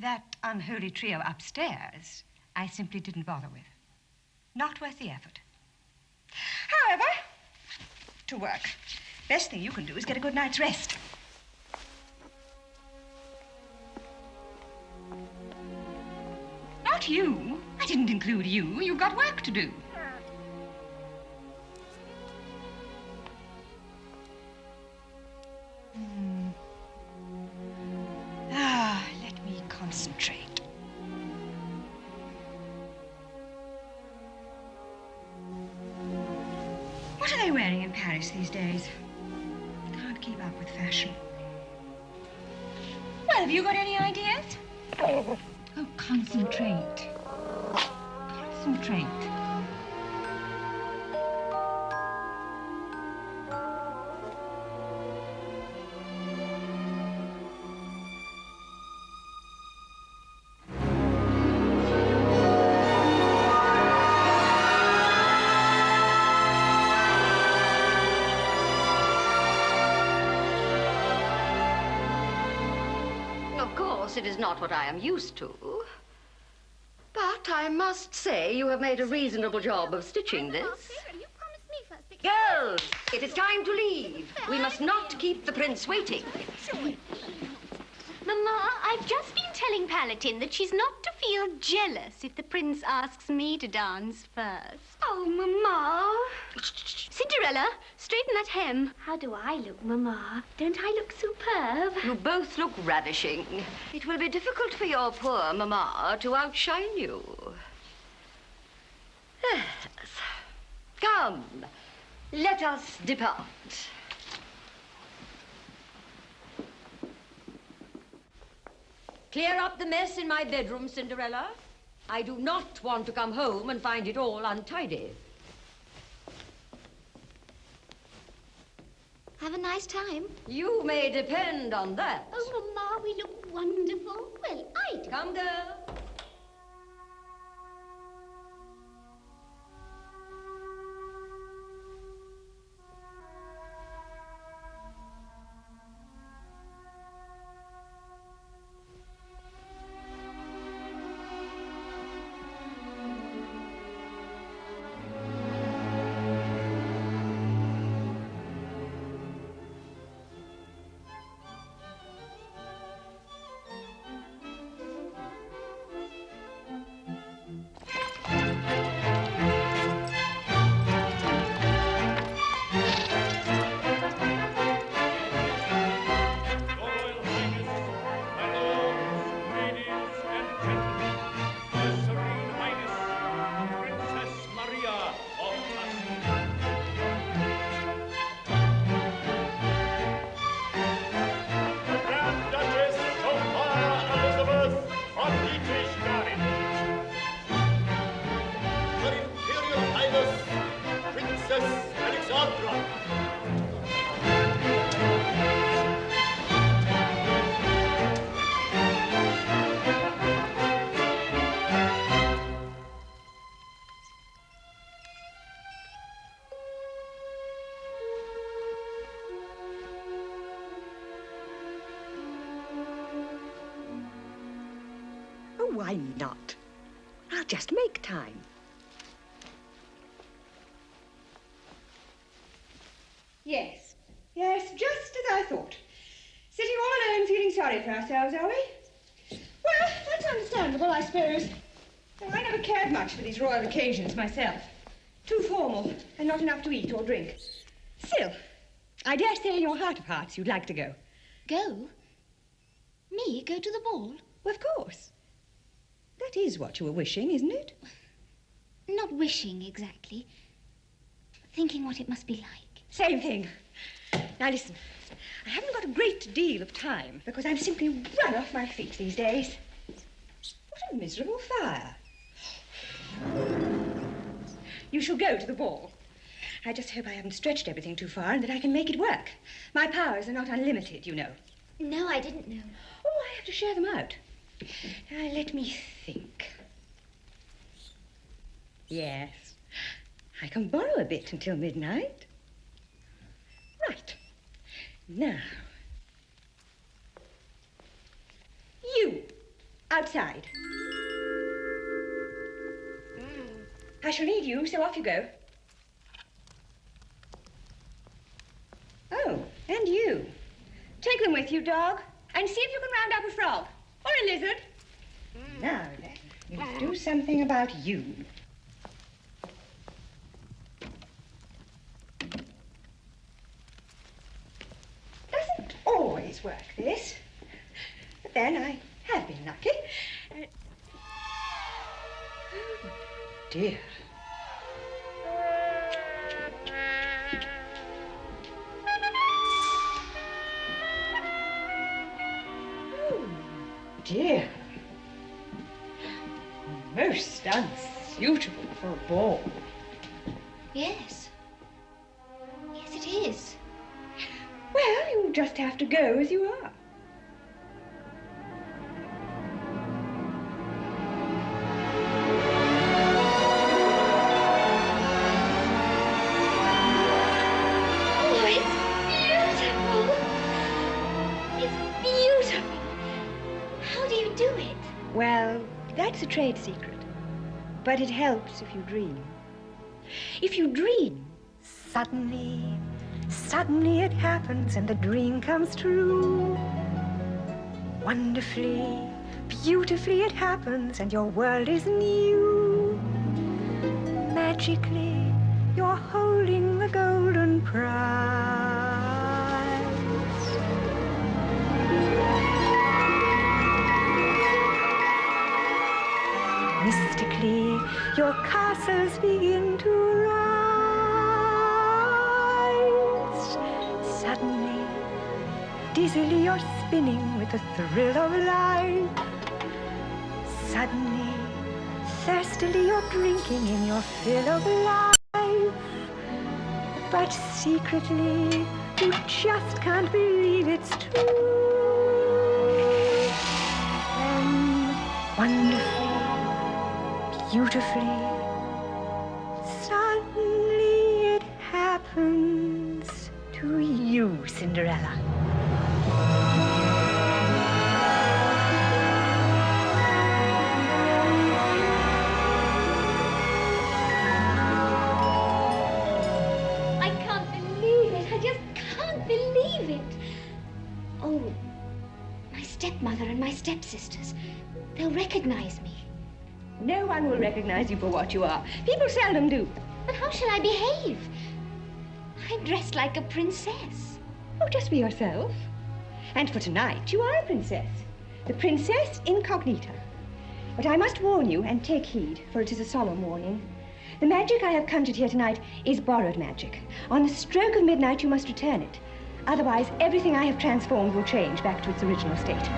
That unholy trio upstairs, I simply didn't bother with. Not worth the effort. However, to work. Best thing you can do is get a good night's rest. Not you. I didn't include you. You've got work to do. Let me concentrate. What are they wearing in Paris these days? Can't keep up with fashion. Well, have you got any ideas? Oh, concentrate. Concentrate. It is not what I am used to. But I must say you have made a reasonable job of stitching this. Girls, it is time to leave. We must not keep the prince waiting. Mama, I've just been telling Palatine that she's not to feel jealous if the prince asks me to dance first. Oh, Mama. Cinderella, straighten that hem. How do I look, Mama? Don't I look superb? You both look ravishing. It will be difficult for your poor Mamma to outshine you. Yes. Come, let us depart. Clear up the mess in my bedroom, Cinderella. I do not want to come home and find it all untidy. Have a nice time. You may depend on that. Oh, Mama, we look wonderful. Well, I do. Come, girl. why not? I'll just make time. Yes, just as I thought. Sitting all alone feeling sorry for ourselves, are we? Well, that's understandable, I suppose. I never cared much for these royal occasions myself. Too formal, and not enough to eat or drink. Still, I dare say in your heart of hearts you'd like to go. Go? Me go to the ball? Well, of course. That is what you were wishing, isn't it? Not wishing, exactly. Thinking what it must be like. Same thing. Now, listen. I haven't got a great deal of time because I'm simply run off my feet these days. What a miserable fire. You shall go to the ball. I just hope I haven't stretched everything too far and that I can make it work. My powers are not unlimited, you know. No, I didn't know. Oh, I have to share them out. Now, let me think. Yes, I can borrow a bit until midnight. Right. Now, you, outside. I shall need you, so off you go. Oh, and you. Take them with you, dog, and see if you can round up a frog or a lizard. Now then, let's do something about you. Doesn't always work, this. But then I have been lucky. Oh, dear. Dear. Most unsuitable for a ball. Yes. Yes, it is. Well, you'll just have to go as you are. Oh, it's beautiful. It's beautiful. How do you do it? Well, that's a trade secret. But it helps if you dream. If you dream, suddenly it happens and the dream comes true. Wonderfully, beautifully it happens and your world is new. Magically, you're holding the golden prize. Mystically, your castles begin to rise. Suddenly, dizzily, you're spinning with the thrill of life. Suddenly, thirstily, you're drinking in your fill of life. But secretly, you just can't believe it's true. And wonderfully, beautifully, suddenly it happens to you, Cinderella. I can't believe it. I just can't believe it. Oh, my stepmother and my stepsisters, they'll recognize me. No one will recognize you for what you are. People seldom do. But how shall I behave? I'm dressed like a princess. Oh, just be yourself. And for tonight, you are a princess. The princess incognita. But I must warn you, and take heed, for it is a solemn warning. The magic I have conjured here tonight is borrowed magic. On the stroke of midnight, you must return it. Otherwise, everything I have transformed will change back to its original state.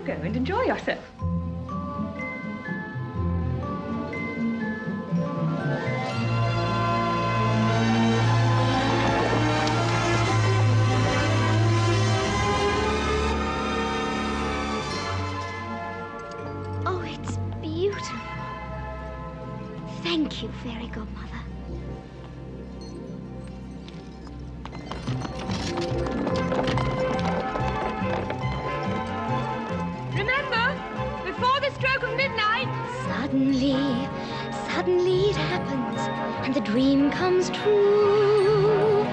Go and enjoy yourself. Oh, it's beautiful. Thank you, Fairy Godmother. Suddenly it happens, and the dream comes true.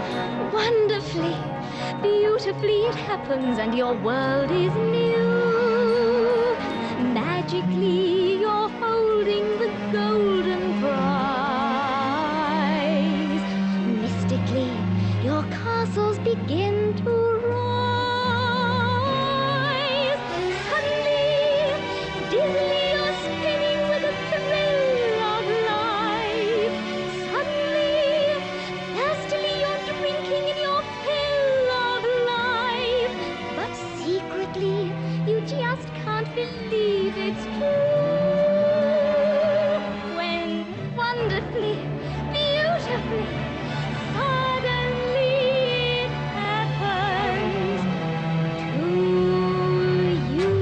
Wonderfully, beautifully it happens, and your world is new. Magically, you're holding the golden prize. Mystically, your castles begin to rise. Suddenly, dizzily, believe it's true when wonderfully, beautifully, suddenly it happens to you.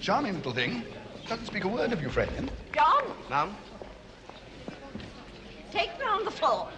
Charming little thing. Doesn't speak a word of Euphrasia. John, Ma'am? take me on the floor.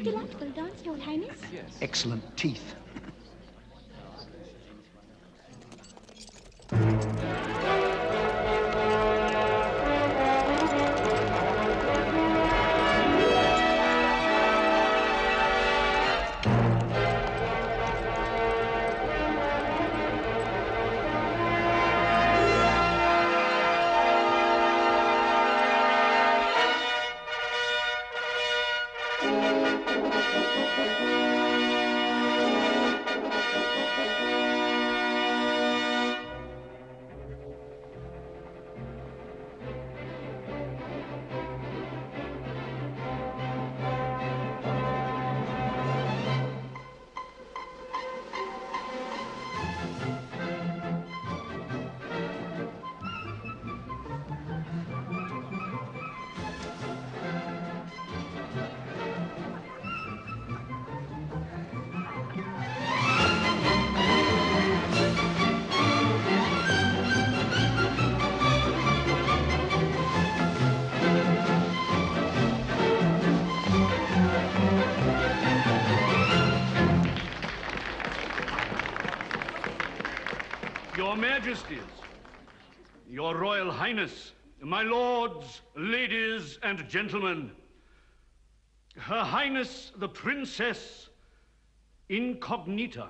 Delightful dance, Your Highness. Excellent teeth. Majesties, Your Royal Highness, my lords, ladies, and gentlemen, Her Highness the Princess Incognita.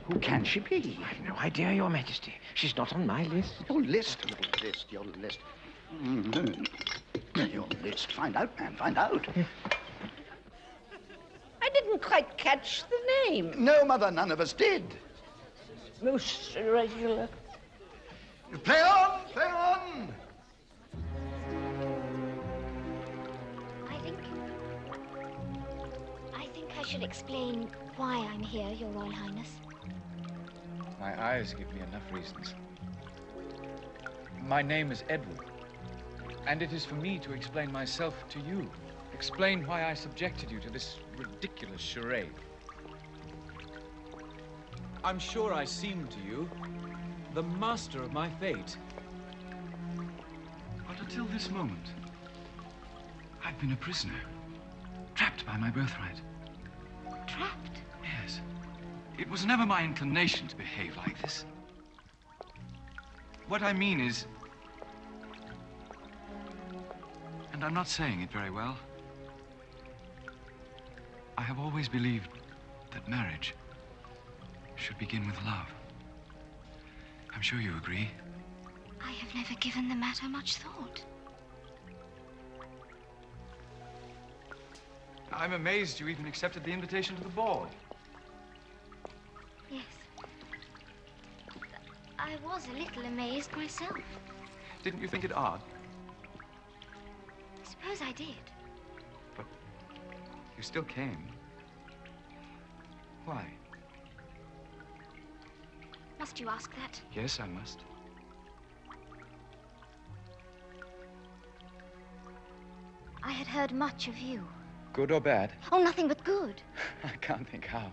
Who can she be? I've no idea, Your Majesty. She's not on my list. Your list, little list, your list. Your list. Find out, man, find out. I didn't quite catch the name. No, Mother, none of us did. Most irregular. Play on, play on. I think should explain why I'm here, Your Royal Highness. My eyes give me enough reasons. My name is Edward, and it is for me to explain myself to you. Explain why I subjected you to this ridiculous charade. I'm sure I seem to you the master of my fate. But until this moment, I've been a prisoner, trapped by my birthright. Trapped? Yes. It was never my inclination to behave like this. What I mean is, and I'm not saying it very well, I have always believed that marriage should begin with love. I'm sure you agree. I have never given the matter much thought. I'm amazed you even accepted the invitation to the ball. Yes. I was a little amazed myself. Didn't you think it odd? I suppose I did. You still came. Why? Must you ask that? Yes, I must. I had heard much of you. Good or bad? Oh, nothing but good. I can't think how.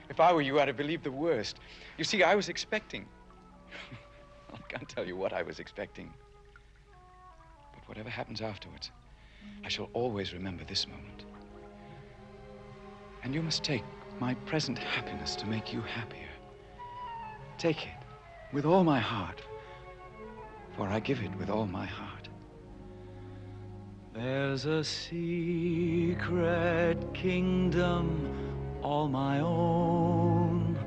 If I were you, I'd have believed the worst. You see, I was expecting. I can't tell you what I was expecting. But whatever happens afterwards, I shall always remember this moment. And you must take my present happiness to make you happier. Take it with all my heart, for I give it with all my heart. There's a secret kingdom all my own,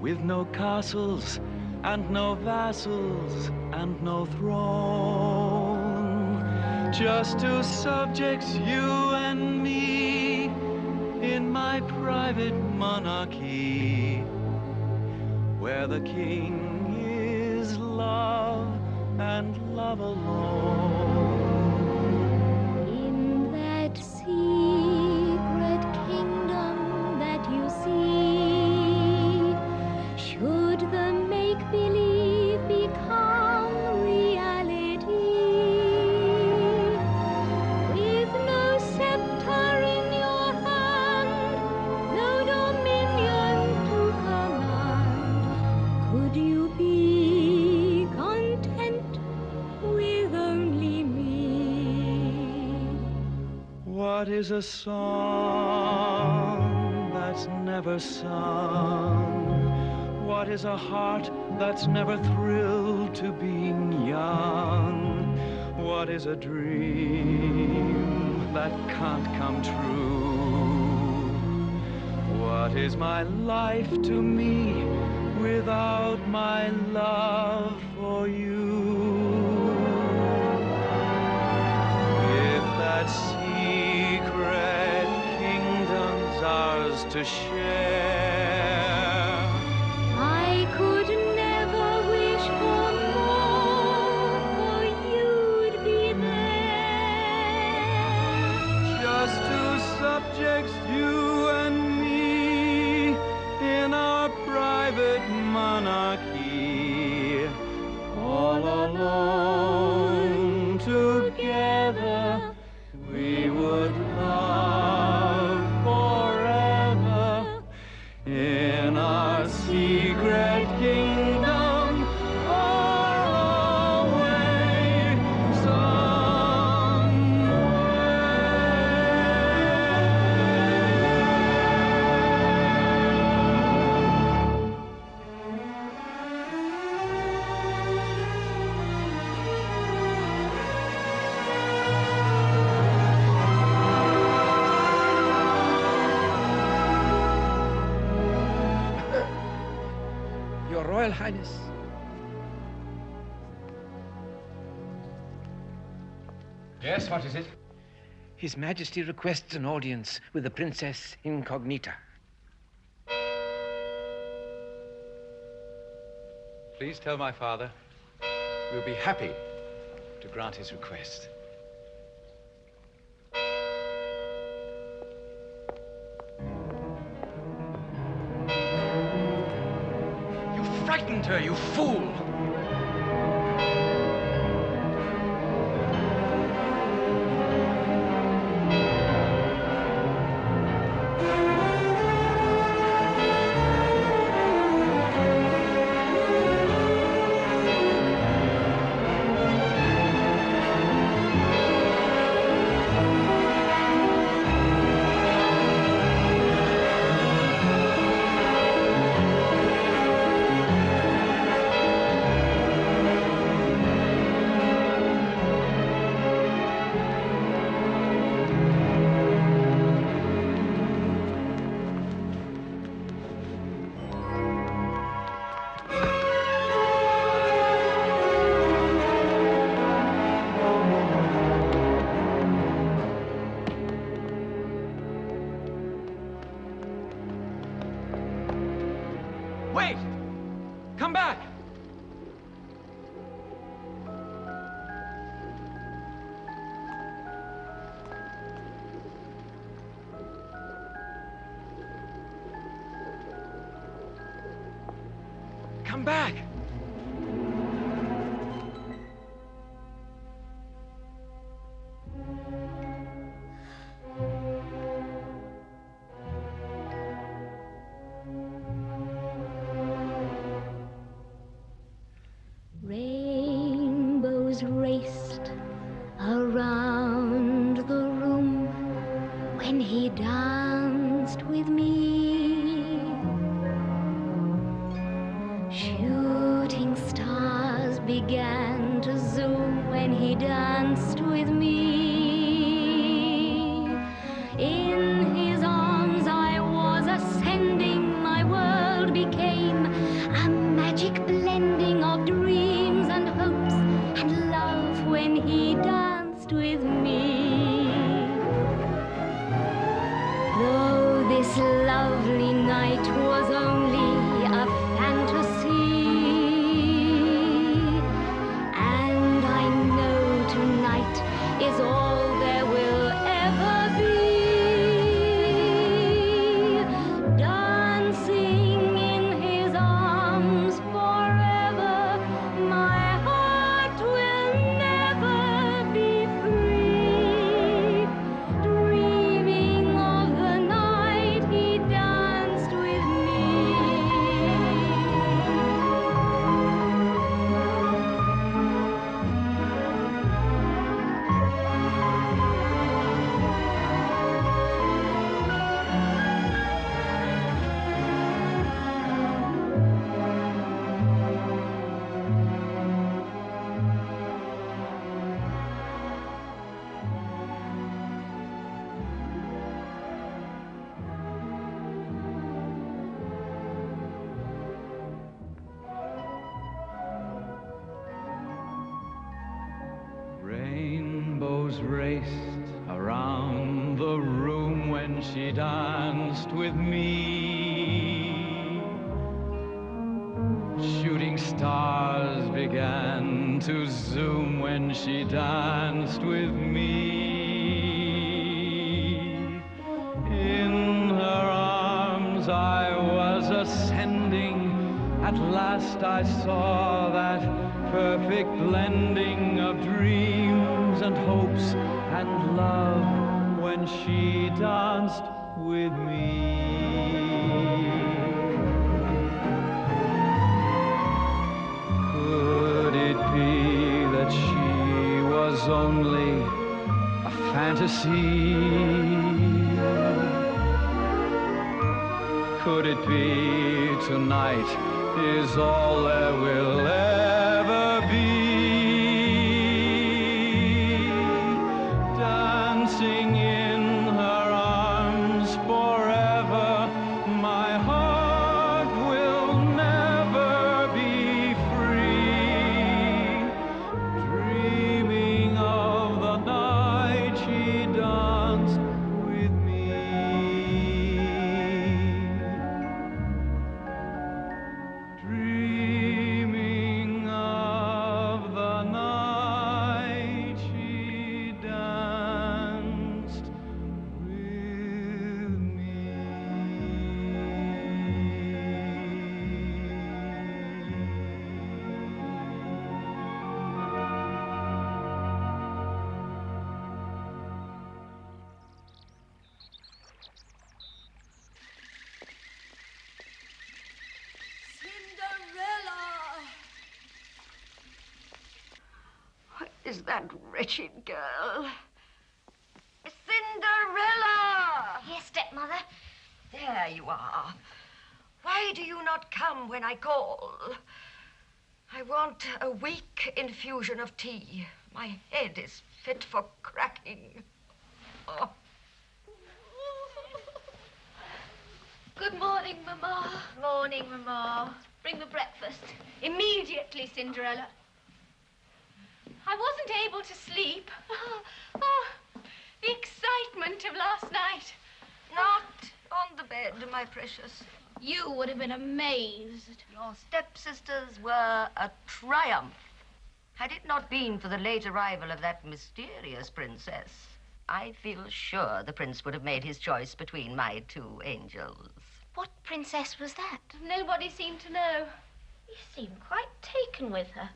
with no castles and no vassals and no throne, just two subjects, you and me, in my private monarchy, where the king is love and love alone. In that secret kingdom that you see, should the make-believe become reality, with no scepter in your hand, no dominion to command, could you be content with only me? What is a song that's never sung? What is a heart that's never thrilled to being young? What is a dream that can't come true? What is my life to me without my love for you? If that secret kingdom's ours to share, I could never wish for more, for you'd be there. just two subjects, you and me, in our private monarchy, all alone together, we would love forever in our secret kingdom, far away Your Royal Highness. Yes, what is it? His Majesty requests an audience with the Princess Incognita. Please tell my father we'll be happy to grant his request. frightened her, you fool! Wait! Come back! Come back! Rainbows raced around the room when he danced with me. Shooting stars began to zoom when he danced with me. In his arms I was ascending, my world became a magic blending of dreams and hopes and love when he danced with me. Though this lovely night was only a fantasy, and I know tonight is all there will ever be. Dancing in his arms forever, my heart will never be free. Dreaming of the night he danced with me. Rainbows raced around the room when she danced with me. Shooting stars began to zoom when she danced with me. In her arms I was ascending. At last I saw that perfect blending of dreams and hopes and love when she danced with me. Could it be that she was only a fantasy? Could it be tonight is all there will ever be? Dancing in her arms forever, my heart will never be free. Dreaming of the night she danced with me. Dreaming that wretched girl. Cinderella! Yes, stepmother. There you are. Why do you not come when I call? I want a weak infusion of tea. My head is fit for cracking. Oh. Good morning, Mamma. Morning, Mamma. Bring the breakfast. Immediately, Cinderella. I wasn't able to sleep. Oh, the excitement of last night. Not on the bed, my precious. You would have been amazed. Your stepsisters were a triumph. Had it not been for the late arrival of that mysterious princess, I feel sure the prince would have made his choice between my two angels. What princess was that? Nobody seemed to know. You seemed quite taken with her.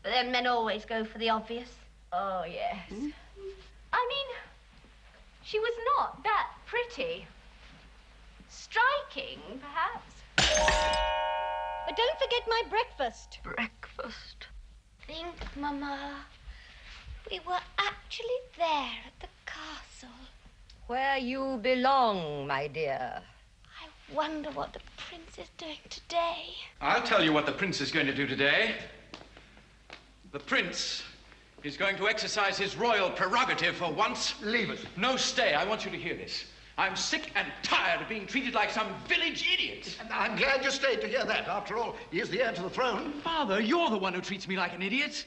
But then men always go for the obvious. Oh, yes. I mean, she was not that pretty. Striking, perhaps. But don't forget my breakfast. Breakfast? Think, Mamma. We were actually there at the castle. Where you belong, my dear. I wonder what the prince is doing today. I'll tell you what the prince is going to do today. The prince is going to exercise his royal prerogative for once. Leave us. No, stay. I want you to hear this. I'm sick and tired of being treated like some village idiot. And I'm glad you stayed to hear that. After all, he is the heir to the throne. Father, you're the one who treats me like an idiot.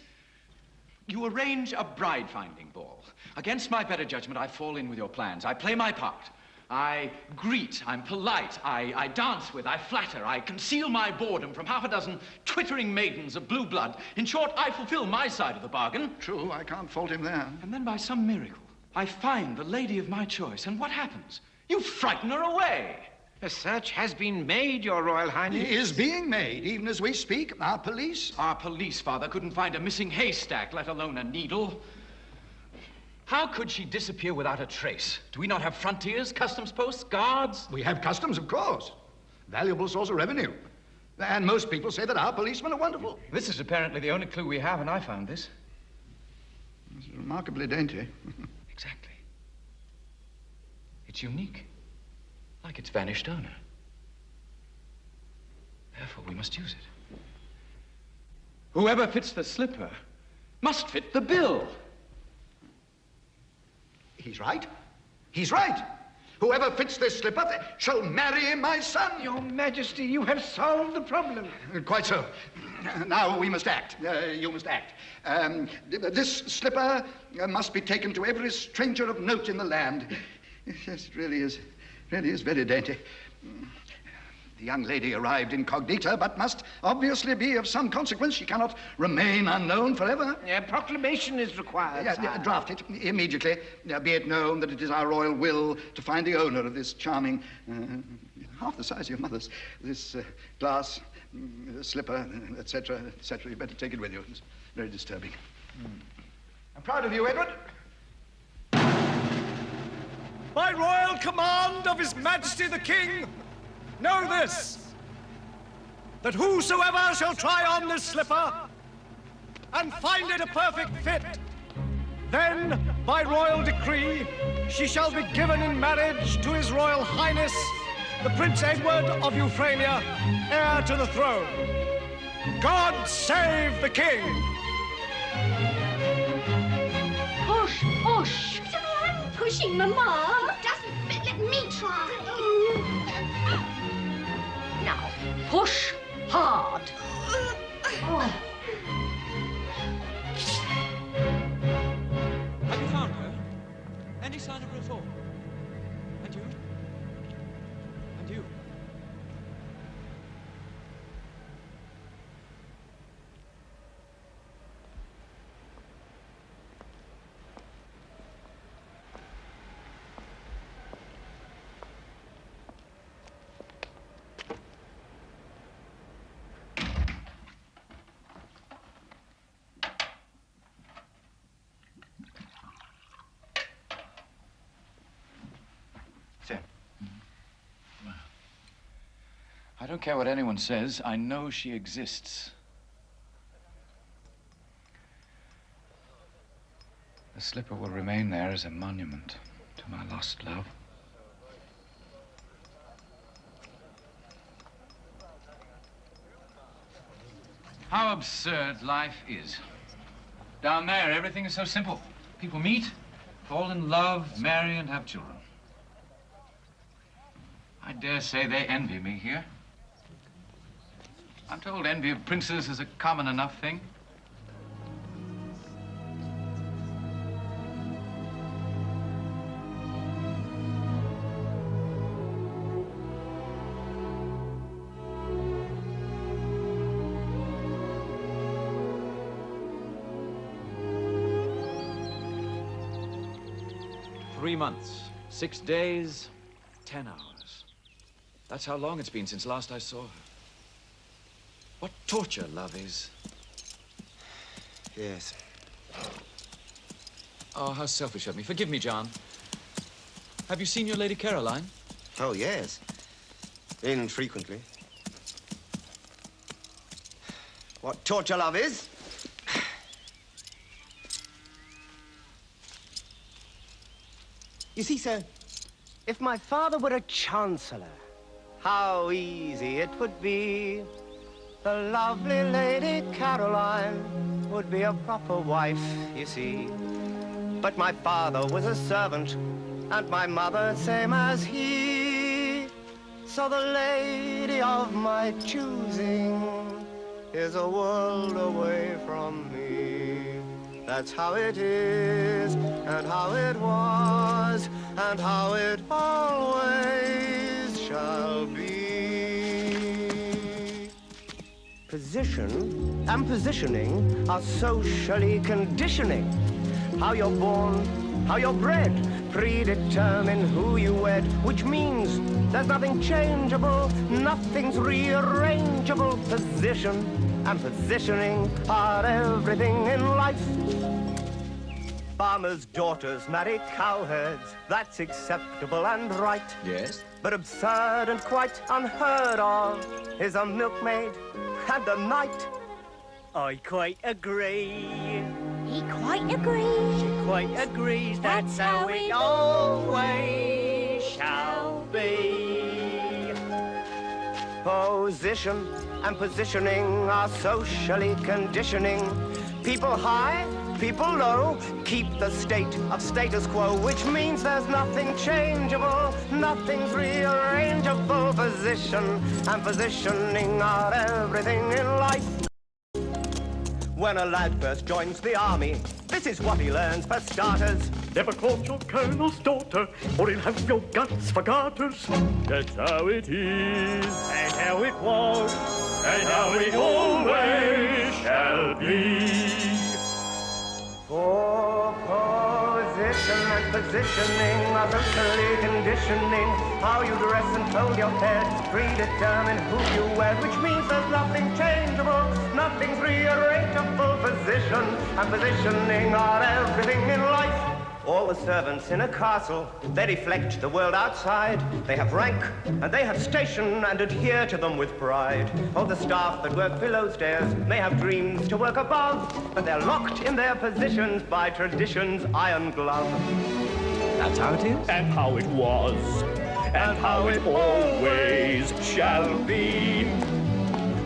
You arrange a bride-finding ball. Against my better judgment, I fall in with your plans. I play my part. I greet, I'm polite, I dance with, I flatter, I conceal my boredom from half a dozen twittering maidens of blue blood. In short, I fulfill my side of the bargain. True, I can't fault him there. And then by some miracle, I find the lady of my choice, and what happens? You frighten her away. A search has been made, Your Royal Highness. It is being made, even as we speak. Our police, Father, couldn't find a missing haystack, let alone a needle. How could she disappear without a trace? Do we not have frontiers, customs posts, guards? We have customs, of course. Valuable source of revenue. And most people say that our policemen are wonderful. This is apparently the only clue we have, and I found this. It's remarkably dainty. Exactly. It's unique. Like its vanished owner. Therefore, we must use it. Whoever fits the slipper must fit the bill. He's right. He's right. Whoever fits this slipper shall marry my son. Your Majesty, you have solved the problem. Quite so. Now we must act. You must act. This slipper must be taken to every stranger of note in the land. Yes, it really is very dainty. The young lady arrived incognita, but must obviously be of some consequence. She cannot remain unknown forever. A proclamation is required, sire. Draft it immediately. Be it known that it is our royal will to find the owner of this charming, half the size of your mother's, this glass slipper, etc., etc. You better take it with you. It's very disturbing. I'm proud of you, Edward. By royal command of His Majesty the King, know this, that whosoever shall try on this slipper and find it a perfect fit, then, by royal decree, she shall be given in marriage to His Royal Highness, the Prince Edward of Euphramia, heir to the throne. God save the King! Push, push. So I'm pushing, Mamma. It doesn't fit. Let me try. Now, push hard. Oh. Have you found her? Any sign of her at all? And you? And you? I don't care what anyone says. I know she exists. The slipper will remain there as a monument to my lost love. How absurd life is. Down there, everything is so simple. People meet, fall in love, marry, and have children. I dare say they envy me here. I'm told envy of princes is a common enough thing. Three months, 6 days, 10 hours. That's how long it's been since last I saw her. What torture love is. Yes. Oh, how selfish of me. Forgive me, John. Have you seen your Lady Caroline? Oh, yes. Infrequently. What torture love is? You see, sir, if my father were a chancellor, how easy it would be. The lovely Lady Caroline would be a proper wife, you see. But my father was a servant, and my mother same as he. So the lady of my choosing is a world away from me. That's how it is, and how it was, and how it always shall be. Position and positioning are socially conditioning. How you're born, how you're bred, predetermine who you wed, which means there's nothing changeable, nothing's rearrangeable. Position and positioning are everything in life. Farmers' daughters marry cowherds, that's acceptable and right. Yes? But absurd and quite unheard of is a milkmaid and a knight. I quite agree. He quite agrees. She quite agrees, that's how it always shall be. Position and positioning are socially conditioning. People high, people low, keep the state of status quo, which means there's nothing changeable, nothing's rearrangeable. Position and positioning are everything in life. When a lad first joins the army, this is what he learns for starters. Never court your colonel's daughter, or he'll have your guts for garters. That's how it is, and how it was, and how it always shall be. For position and positioning are socially conditioning. How you dress and fold your head predetermine who you wed, which means there's nothing changeable, nothing's rearrangeable. Position and positioning are everything in life. All the servants in a castle, they reflect the world outside. They have rank and they have station and adhere to them with pride. All the staff that work below stairs may have dreams to work above, but they're locked in their positions by tradition's iron glove. That's how it is. And how it was, and how it always shall be.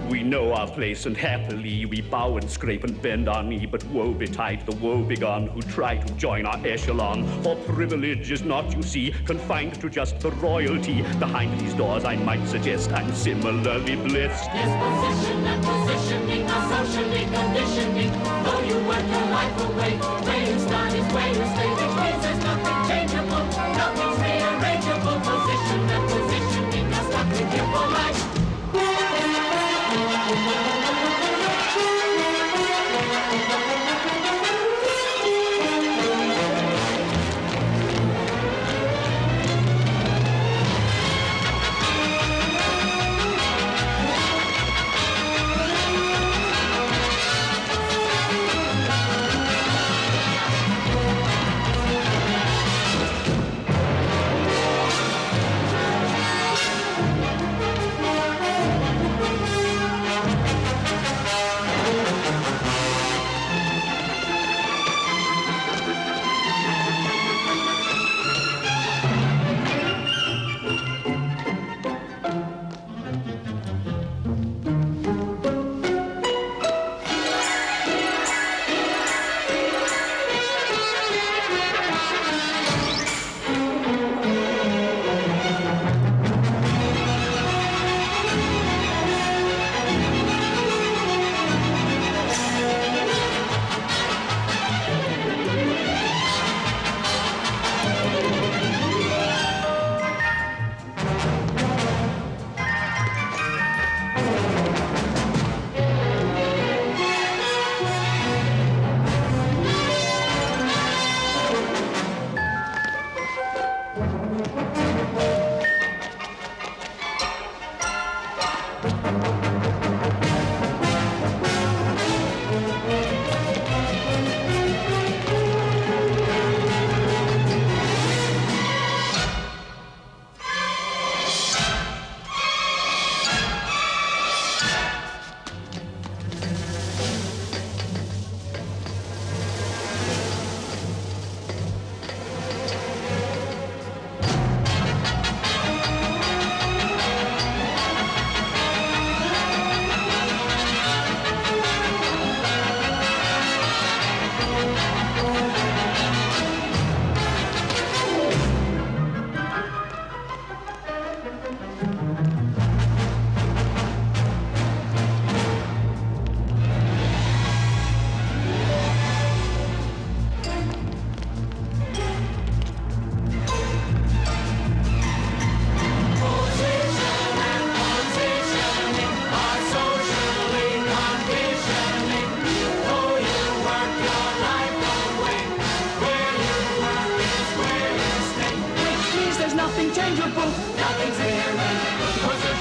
We know our place, and happily we bow and scrape and bend our knee. But woe betide the woe-begone who try to join our echelon. For privilege is not, you see, confined to just the royalty. Behind these doors, I might suggest, I'm similarly blessed. Disposition and positioning are socially conditioning. Though you work your life away, where you start is where you stay, which means there's nothing changeable, nothing's rearrangeable. Position and positioning are stuck with you for life.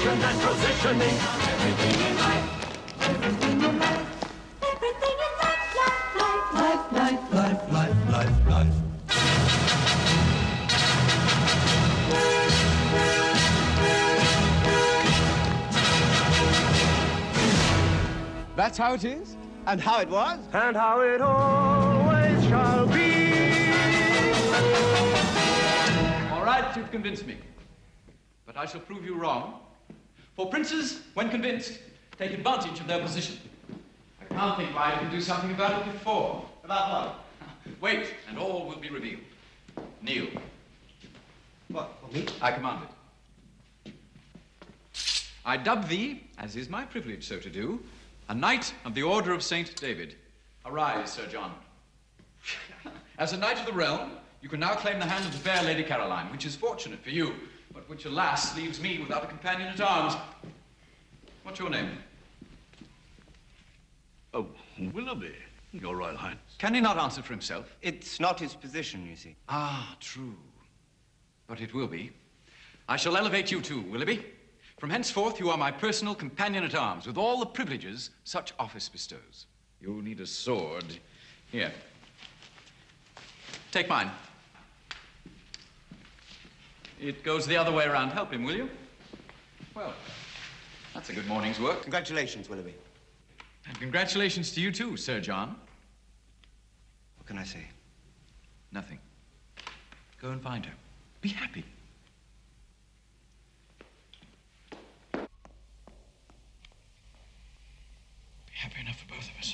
position and positioning. Everything in life, everything in life, everything in life, life, life, life, life, life, life. That's how it is? And how it was? And how it always shall be. All right, you've convinced me. But I shall prove you wrong. For princes, when convinced, take advantage of their position. I can't think why I didn't do something about it before. About what? Wait, and all will be revealed. Kneel. What, for me? I command it. I dub thee, as is my privilege so to do, a Knight of the Order of St. David. Arise, Sir John. As a Knight of the Realm, you can now claim the hand of the fair Lady Caroline, which is fortunate for you, but which, alas, leaves me without a companion at arms. What's your name? Oh, Willoughby, Your Royal Highness. Can he not answer for himself? It's not his position, you see. Ah, true. But it will be. I shall elevate you too, Willoughby. From henceforth, you are my personal companion at arms, with all the privileges such office bestows. You'll need a sword. Here. Take mine. It goes the other way around. Help him, will you? Well, that's a good morning's work. Congratulations, Willoughby. And congratulations to you too, Sir John. What can I say? Nothing. Go and find her. Be happy. Happy enough for both of us.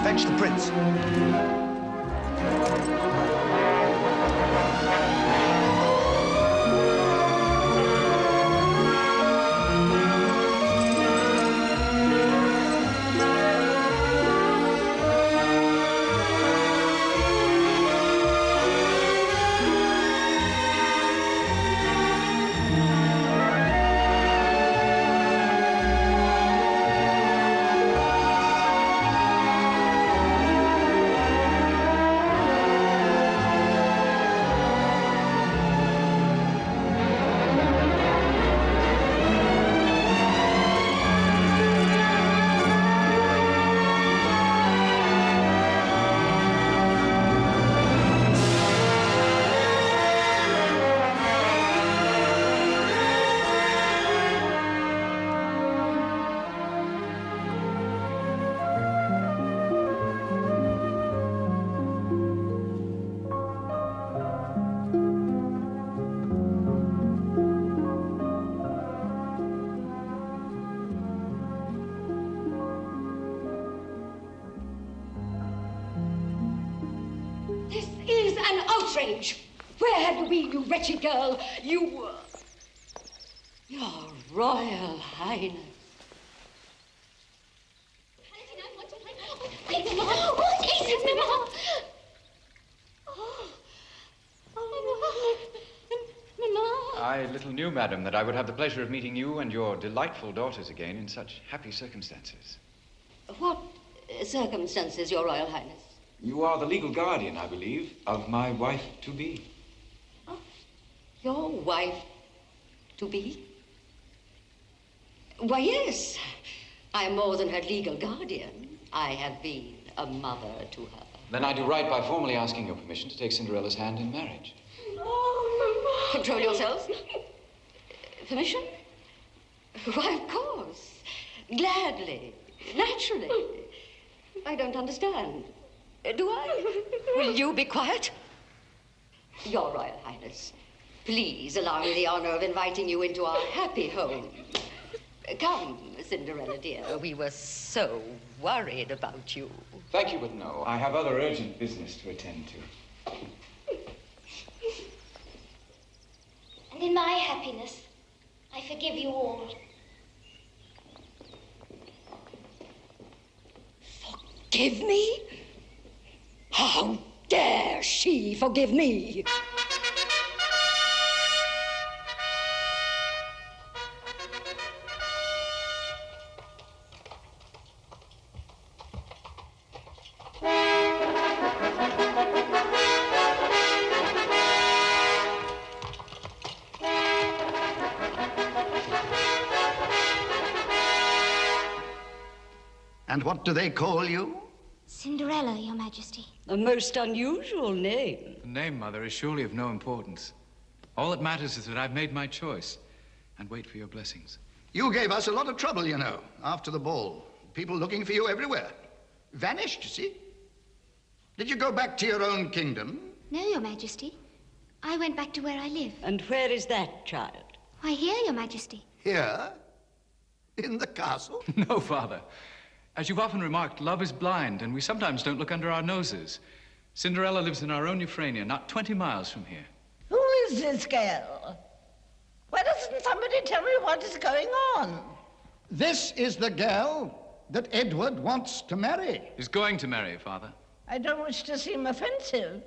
Fetch the prince. outrage! Where have you been, you wretched girl? You... Your Royal Highness. What is it, Mama? I little knew, madam, that I would have the pleasure of meeting you and your delightful daughters again in such happy circumstances. What circumstances, Your Royal Highness? You are the legal guardian, I believe, of my wife-to-be. Your wife-to-be? Why, yes. I am more than her legal guardian. I have been a mother to her. Then I do right by formally asking your permission to take Cinderella's hand in marriage. Oh, Mama. Control yourselves. Permission? Why, of course. Gladly. Naturally. I don't understand. Do I? Will you be quiet? Your Royal Highness, please allow me the honor of inviting you into our happy home. Come, Cinderella, dear. We were so worried about you. Thank you, but no. I have other urgent business to attend to. And in my happiness, I forgive you all. Forgive me? How dare she forgive me? And what do they call you? Cinderella, Your Majesty. A most unusual name. The name, Mother, is surely of no importance. All that matters is that I've made my choice and wait for your blessings. You gave us a lot of trouble, you know, after the ball. People looking for you everywhere. Vanished, you see. Did you go back to your own kingdom? No, Your Majesty. I went back to where I live. And where is that, child? Why, here, Your Majesty. Here? In the castle? No, Father. As you've often remarked, love is blind, and we sometimes don't look under our noses. Cinderella lives in our own Euphrasia, not 20 miles from here. Who is this girl? Why doesn't somebody tell me what is going on? This is the girl that Edward wants to marry. Is going to marry, Father. I don't wish to seem offensive,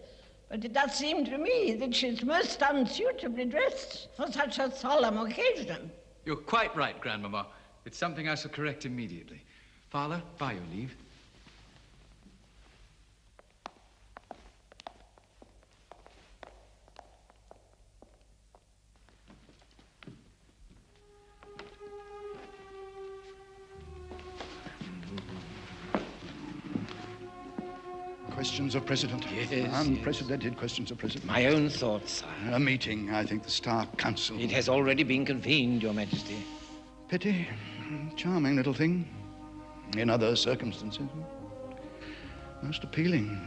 but it does seem to me that she's most unsuitably dressed for such a solemn occasion. You're quite right, Grandmamma. It's something I shall correct immediately. Father, by your leave. Questions of President. Yes, Unprecedented questions of President. My own thoughts, sire. A meeting, I think, the Star Council. It has already been convened, Your Majesty. Pity. Charming little thing. In other circumstances, most appealing.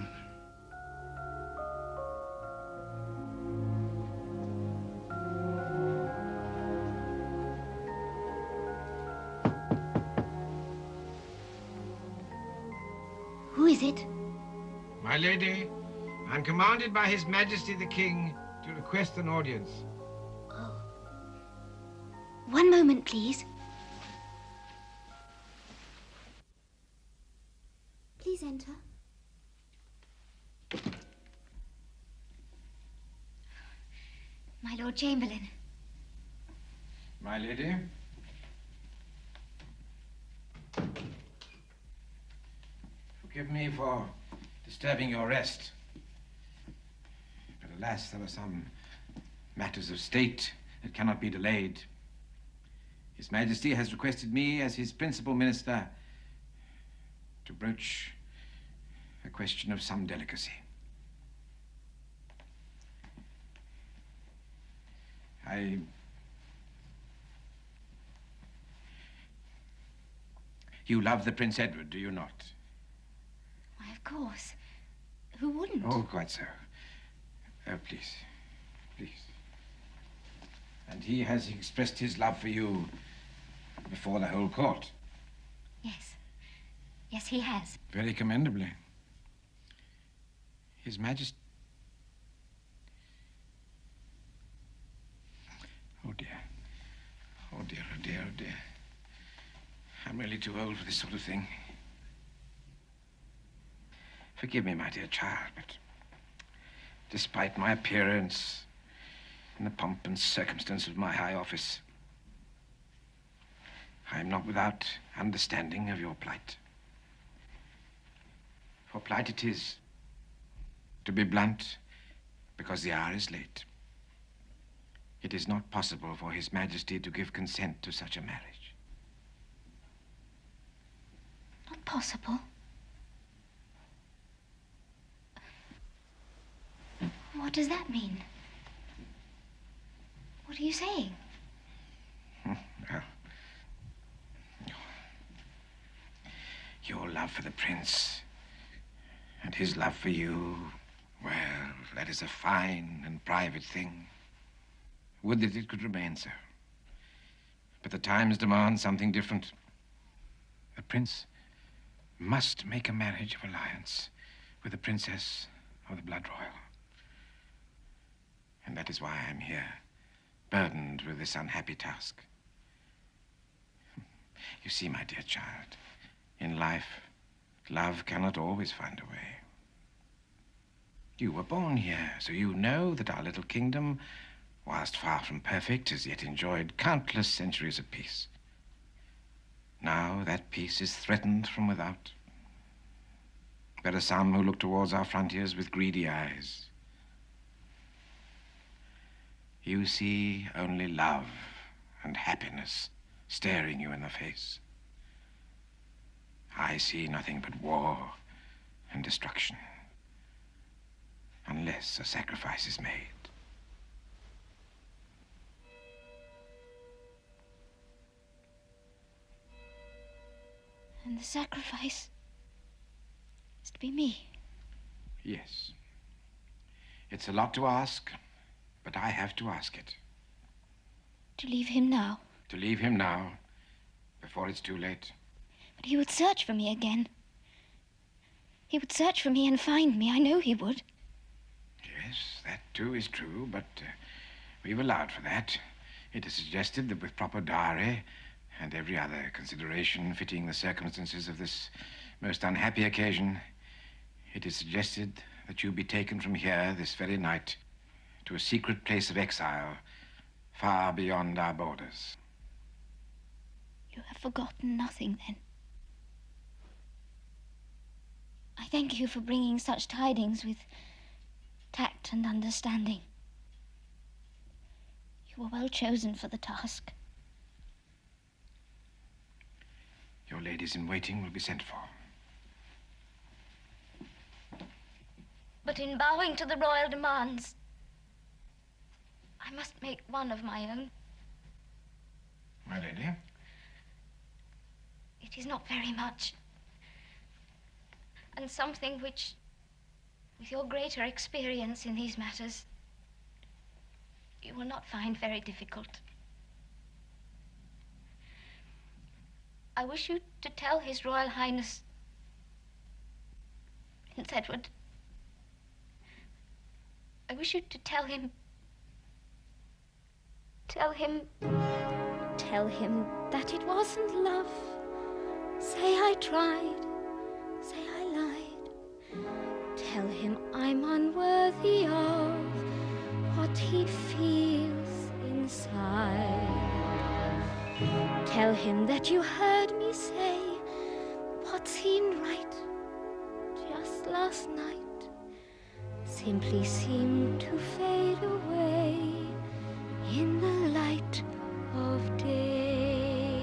Who is it? My lady, I'm commanded by His Majesty the King to request an audience. Oh. One moment, please. Please enter. My Lord Chamberlain. My lady. Forgive me for disturbing your rest. But alas, there are some matters of state that cannot be delayed. His Majesty has requested me as his principal minister to broach a question of some delicacy. You love the Prince Edward, do you not? Why, of course. Who wouldn't? Oh, quite so. Oh, please. Please. And he has expressed his love for you before the whole court. Yes. Yes, he has. Very commendably. His Majesty... dear, oh dear. I'm really too old for this sort of thing. Forgive me, my dear child, but despite my appearance and the pomp and circumstance of my high office, I am not without understanding of your plight. For plight it is, to be blunt, because the hour is late. It is not possible for His Majesty to give consent to such a marriage. Not possible? What does that mean? What are you saying? Well, your love for the prince and his love for you, well, that is a fine and private thing. Would that it could remain so. But the times demand something different. The prince must make a marriage of alliance with the princess of the blood royal. And that is why I am here, burdened with this unhappy task. You see, my dear child, in life, love cannot always find a way. You were born here, so you know that our little kingdom, whilst far from perfect, has yet enjoyed countless centuries of peace. Now that peace is threatened from without. There are some who look towards our frontiers with greedy eyes. You see only love and happiness staring you in the face. I see nothing but war and destruction, unless a sacrifice is made. And the sacrifice is to be me. Yes. It's a lot to ask, but I have to ask it. To leave him now. To leave him now, before it's too late. But he would search for me again. He would search for me and find me. I know he would. Yes, that too is true, but we've allowed for that. It is suggested that with proper dowry and every other consideration fitting the circumstances of this most unhappy occasion, it is suggested that you be taken from here this very night to a secret place of exile far beyond our borders. You have forgotten nothing, then. I thank you for bringing such tidings with tact and understanding. You were well chosen for the task. Your ladies in waiting will be sent for. But in bowing to the royal demands, I must make one of my own. My lady? It is not very much. And something which, with your greater experience in these matters, you will not find very difficult. I wish you to tell His Royal Highness, Prince Edward, I wish you to tell him that it wasn't love. Say I tried, say I lied. Tell him I'm unworthy of what he feels inside. Tell him that you heard me say what seemed right just last night simply seemed to fade away in the light of day.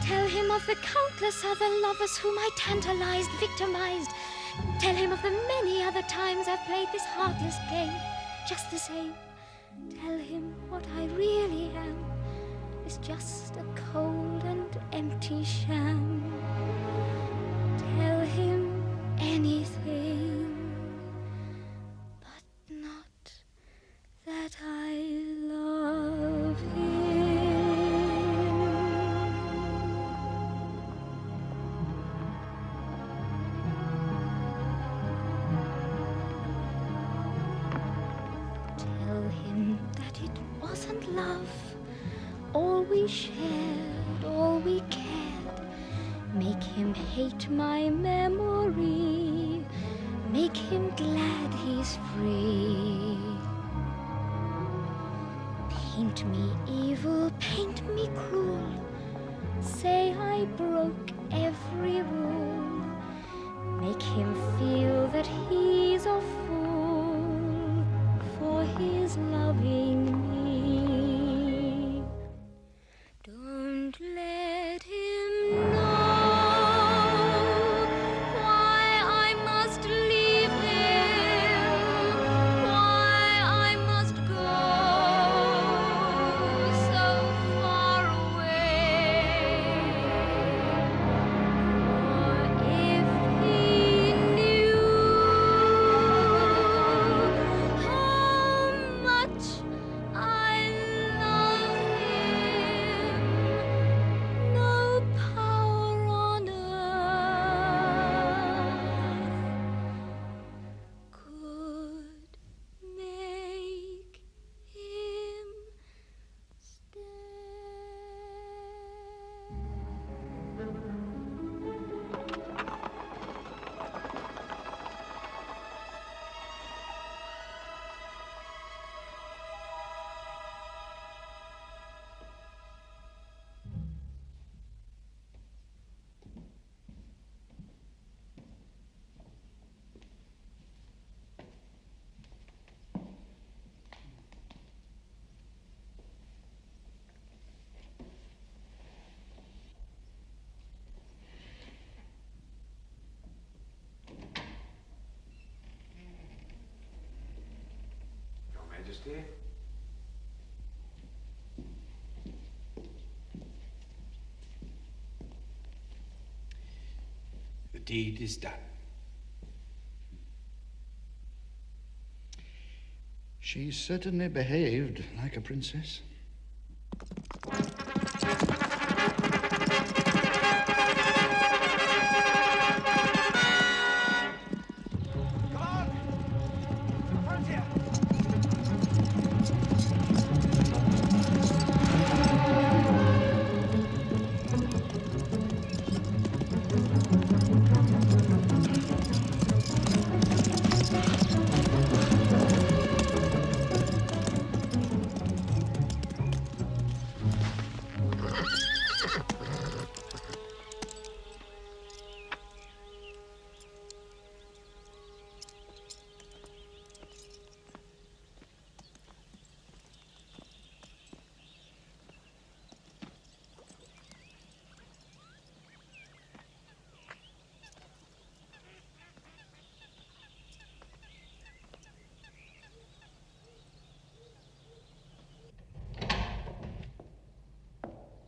Tell him of the countless other lovers whom I tantalized, victimized. Tell him of the many other times I've played this heartless game, just the same. Tell him what I really am is just a cold and empty sham. Tell him anything, but not that I love him. Tell him that it wasn't love, all we shared, all we cared. Make him hate my memory, make him glad he's free. Paint me evil, paint me cruel, say I broke every rule. Make him feel that he's a fool for his loving me. Don't let him know why I must leave him, why I must go so far away. For if he knew how much I love him, no power on earth could make him Your Majesty. The deed is done. She certainly behaved like a princess.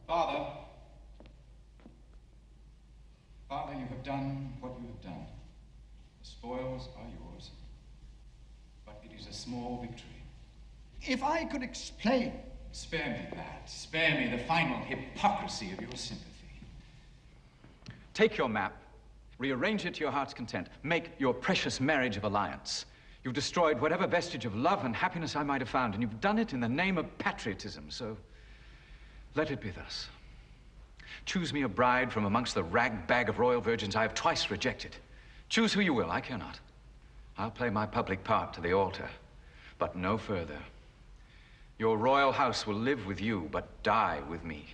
Father. Father, you have done what you have done. The spoils are yours. But it is a small victory. If I could explain. Spare me that. Spare me the final hypocrisy of your sympathy. Take your map, rearrange it to your heart's content, make your precious marriage of alliance. You've destroyed whatever vestige of love and happiness I might have found, and you've done it in the name of patriotism, so let it be thus. Choose me a bride from amongst the rag bag of royal virgins I have twice rejected. Choose who you will, I care not. I'll play my public part to the altar, but no further. Your royal house will live with you, but die with me.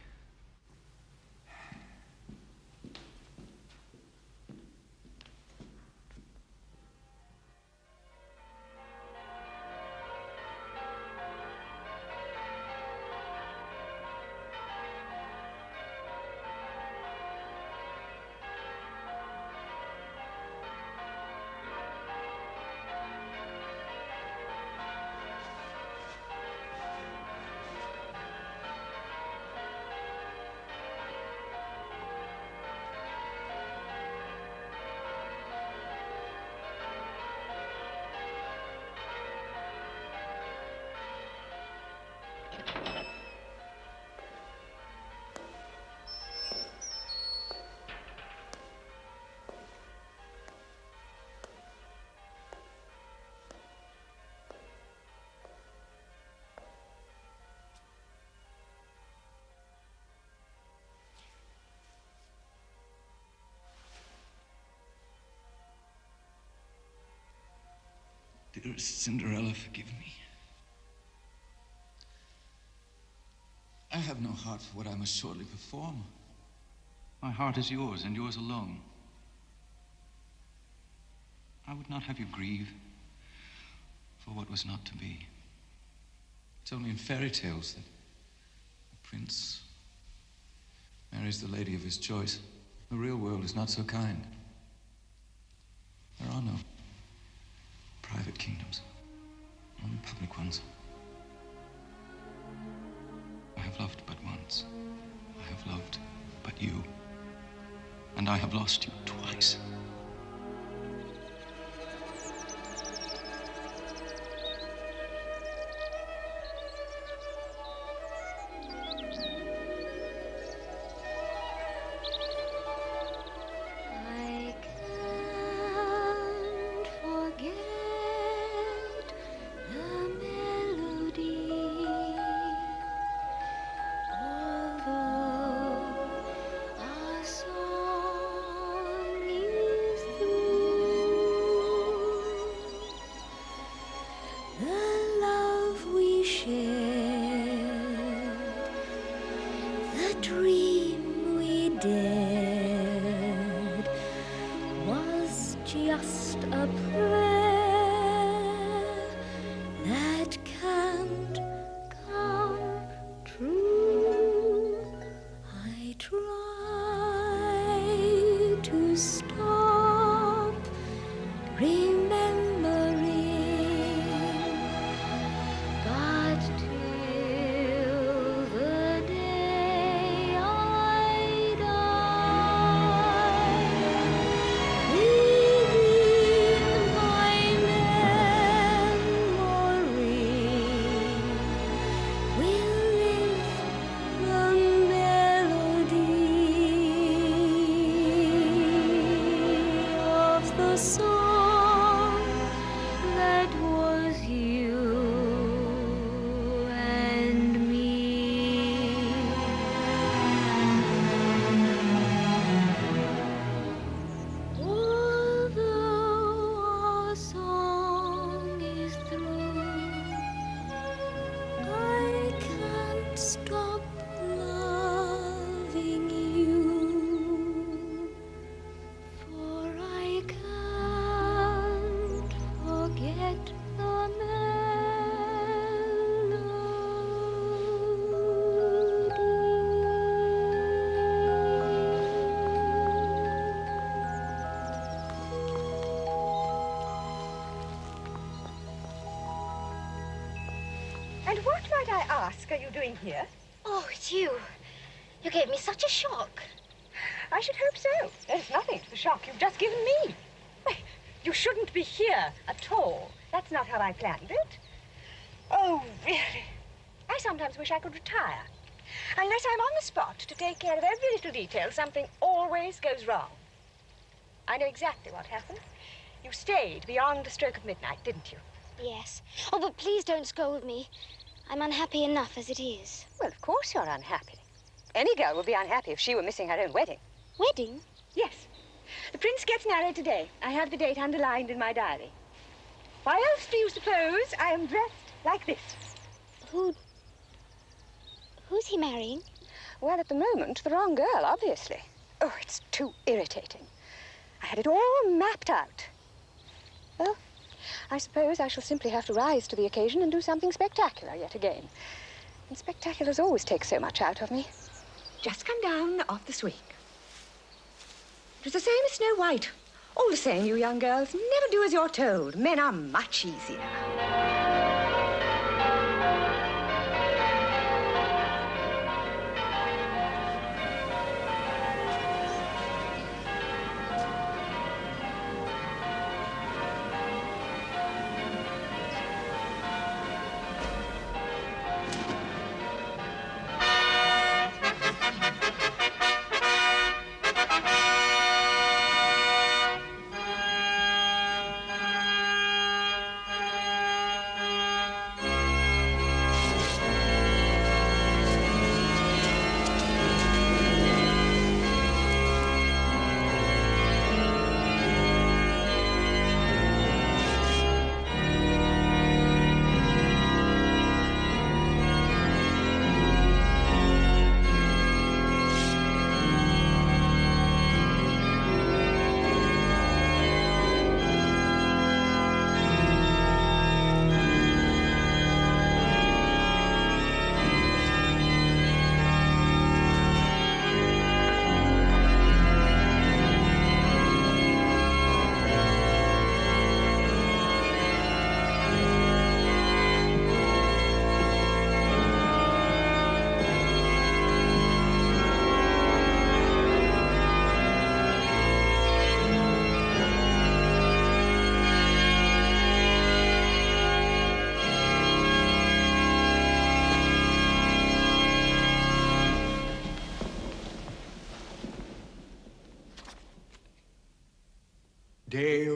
Dearest Cinderella, forgive me. I have no heart for what I must shortly perform. My heart is yours, and yours alone. I would not have you grieve for what was not to be. It's only in fairy tales that a prince marries the lady of his choice. The real world is not so kind. There are no private kingdoms, only public ones. I have loved but once. I have loved but you. And I have lost you twice. And what, might I ask, are you doing here? Oh, it's you. You gave me such a shock. I should hope so. There's nothing to the shock you've just given me. Why, you shouldn't be here at all. That's not how I planned it. Oh, really? I sometimes wish I could retire. Unless I'm on the spot to take care of every little detail, something always goes wrong. I know exactly what happened. You stayed beyond the stroke of midnight, didn't you? Yes. Oh, but please don't scold me. I'm unhappy enough as it is. Well, of course you're unhappy. Any girl would be unhappy if she were missing her own wedding. Wedding? Yes. The prince gets married today. I have the date underlined in my diary. Why else do you suppose I am dressed like this? Who's he marrying? Well, at the moment, the wrong girl, obviously. Oh, it's too irritating. I had it all mapped out. Well, I suppose I shall simply have to rise to the occasion and do something spectacular yet again. And spectaculars always take so much out of me. Just come down off the swing. It was the same as Snow White. All the same, you young girls, never do as you're told. Men are much easier.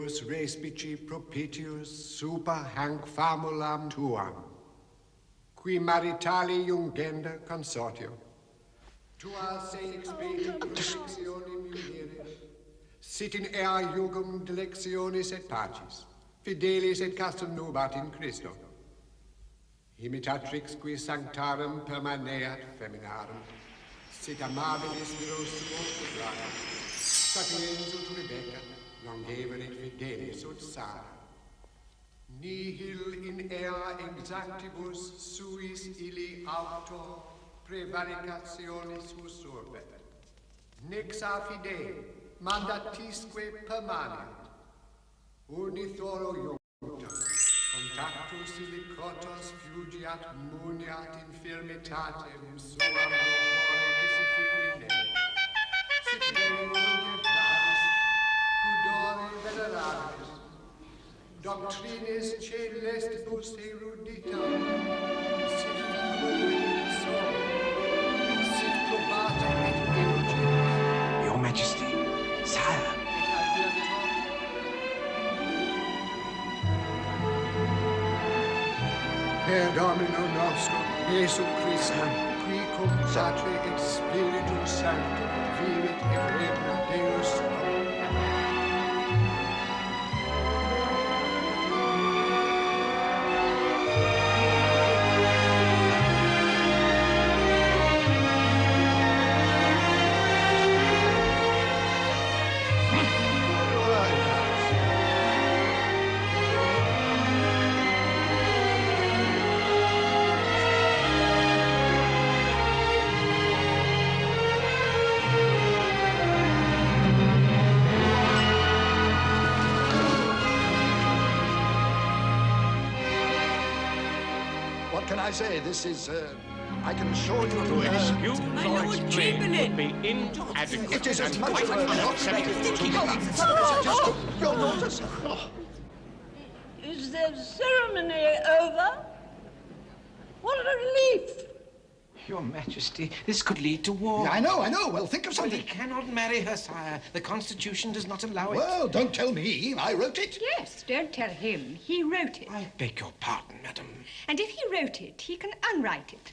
Deus respici propitius super hanc famulam tuam, qui maritali jungenda consortio, tua se expedit perfectionem iudere, sit in ea jugum delectionis et pacis, fidelis et castum nubat in Christo. Imitatrix qui sanctarum permaneat feminarum, sit amabilis viros quotidiana, sapiens ut Rebecca, longeverit fidelis ut Sara. Nihil in ea exactibus suis illi auto prevaricationis usurpet. Nexa fide mandatisque permaneat. Unithoro iunctum, contactus illicotos fugiat muniat infirmitatem suam corpore discipline. Sit venum pudore venerabis, doctrines celestibus eruditum, sit ficum solo, sit probata et diligent. Your Majesty, sire. Per Domino nostro, Jesu Christum, qui cum Patri et Spiritus Sanctum, vivit et regna Deus. What can I say? This is, I can assure you... To excuse or explain would be inadequate. It is as and much quite as unacceptable. Your daughter, sir. Is the ceremony over? What a relief! Your Majesty, this could lead to war. Yeah, I know. Well, think of something. Well, he cannot marry her, sire. The Constitution does not allow it. Well, don't tell me. I wrote it. Yes, don't tell him. He wrote it. I beg your pardon, madam. And if he wrote it, he can unwrite it.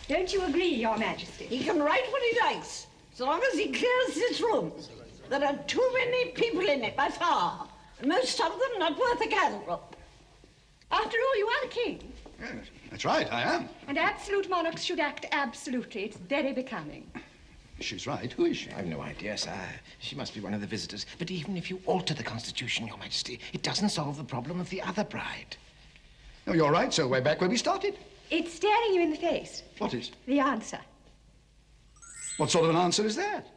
Don't you agree, Your Majesty? He can write what he likes, so long as he clears this room. There are too many people in it, by far, and most of them not worth a candle. After all, you are the king. Yes, that's right, I am. And absolute monarchs should act absolutely. It's very becoming. She's right. Who is she? I've no idea, sire. She must be one of the visitors. But even if you alter the Constitution, Your Majesty, it doesn't solve the problem of the other bride. No, you're right, sir. We're back where we started. It's staring you in the face. What is? The answer. What sort of an answer is that?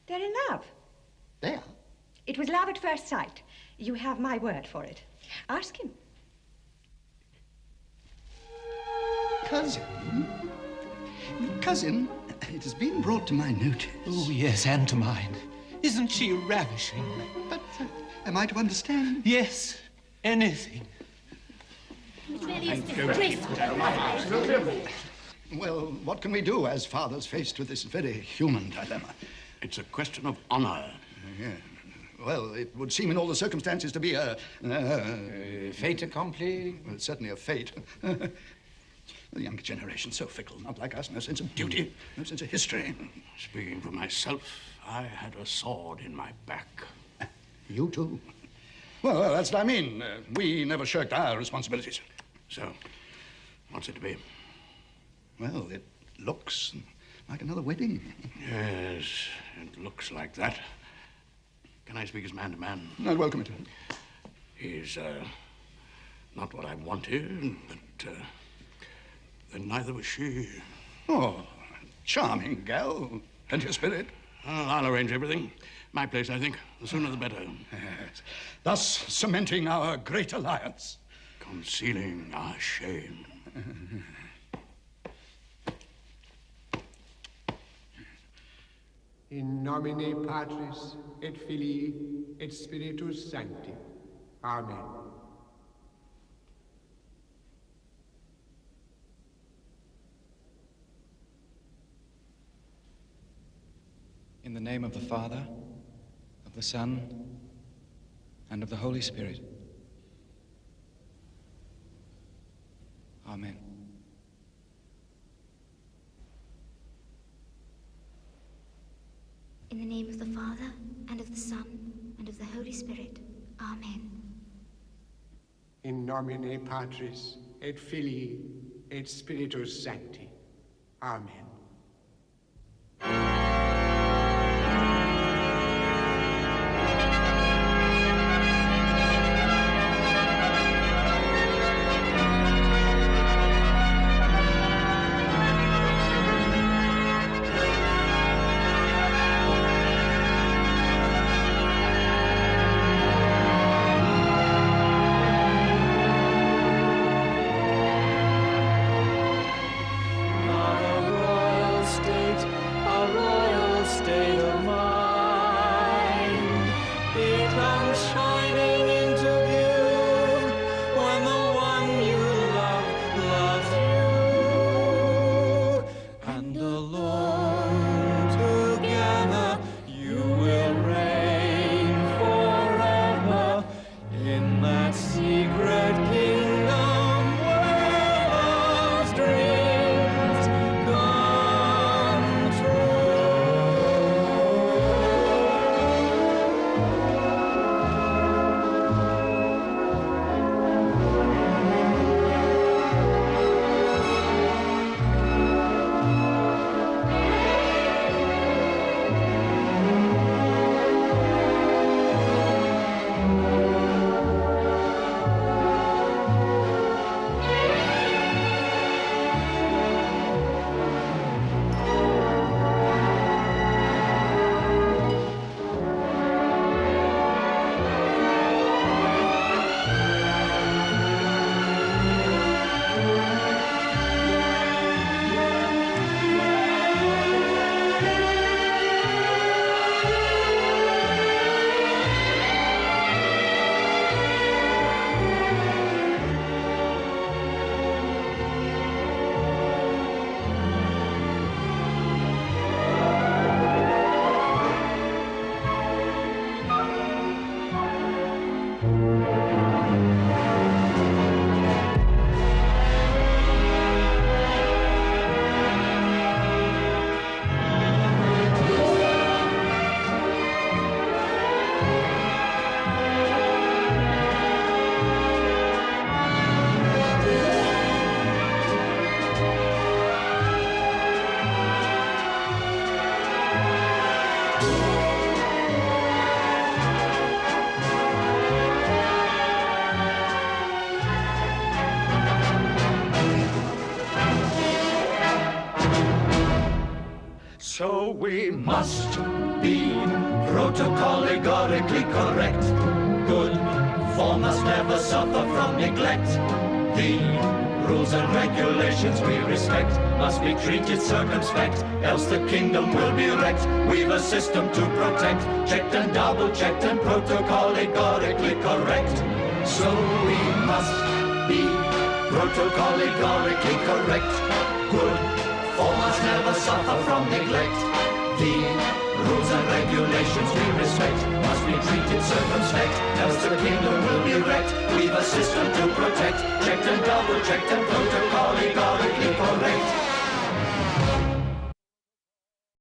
They're in love. They are? It was love at first sight. You have my word for it. Ask him. Cousin, it has been brought to my notice. Oh, yes, and to mine. Isn't she ravishing? But am I to understand? Yes, anything. Well, what can we do as fathers faced with this very human dilemma? It's a question of honor. Yeah. Well, it would seem in all the circumstances to be a... fait accompli? Well, it's certainly a fate. The younger generation, so fickle, not like us, no sense of duty, no sense of history. Speaking for myself, I had a sword in my back. You too? Well, that's what I mean. We never shirked our responsibilities. So, what's it to be? Well, it looks like another wedding. Yes, it looks like that. Can I speak as man to man? I'd welcome it. He's, not what I wanted, but, then neither was she. Oh, charming gal. Plenty of spirit. I'll arrange everything. My place, I think. The sooner the better. Yes. Thus cementing our great alliance. Concealing our shame. In nomine Patris et Filii et Spiritus Sancti. Amen. In the name of the Father, of the Son, and of the Holy Spirit. Amen. In the name of the Father, and of the Son, and of the Holy Spirit. Amen. In nomine Patris, et Filii, et Spiritus Sancti. Amen. So we must be protocol-allegorically correct. Good form must never suffer from neglect. The rules and regulations we respect must be treated circumspect, else the kingdom will be wrecked. We've a system to protect, checked and double-checked and protocol-allegorically correct. So we must be protocol-allegorically correct. Good form must never suffer from neglect. The rules and regulations we respect must be treated circumspect, else the kingdom will be wrecked. We've a system to protect, checked and double-checked and protocol-allegorically correct.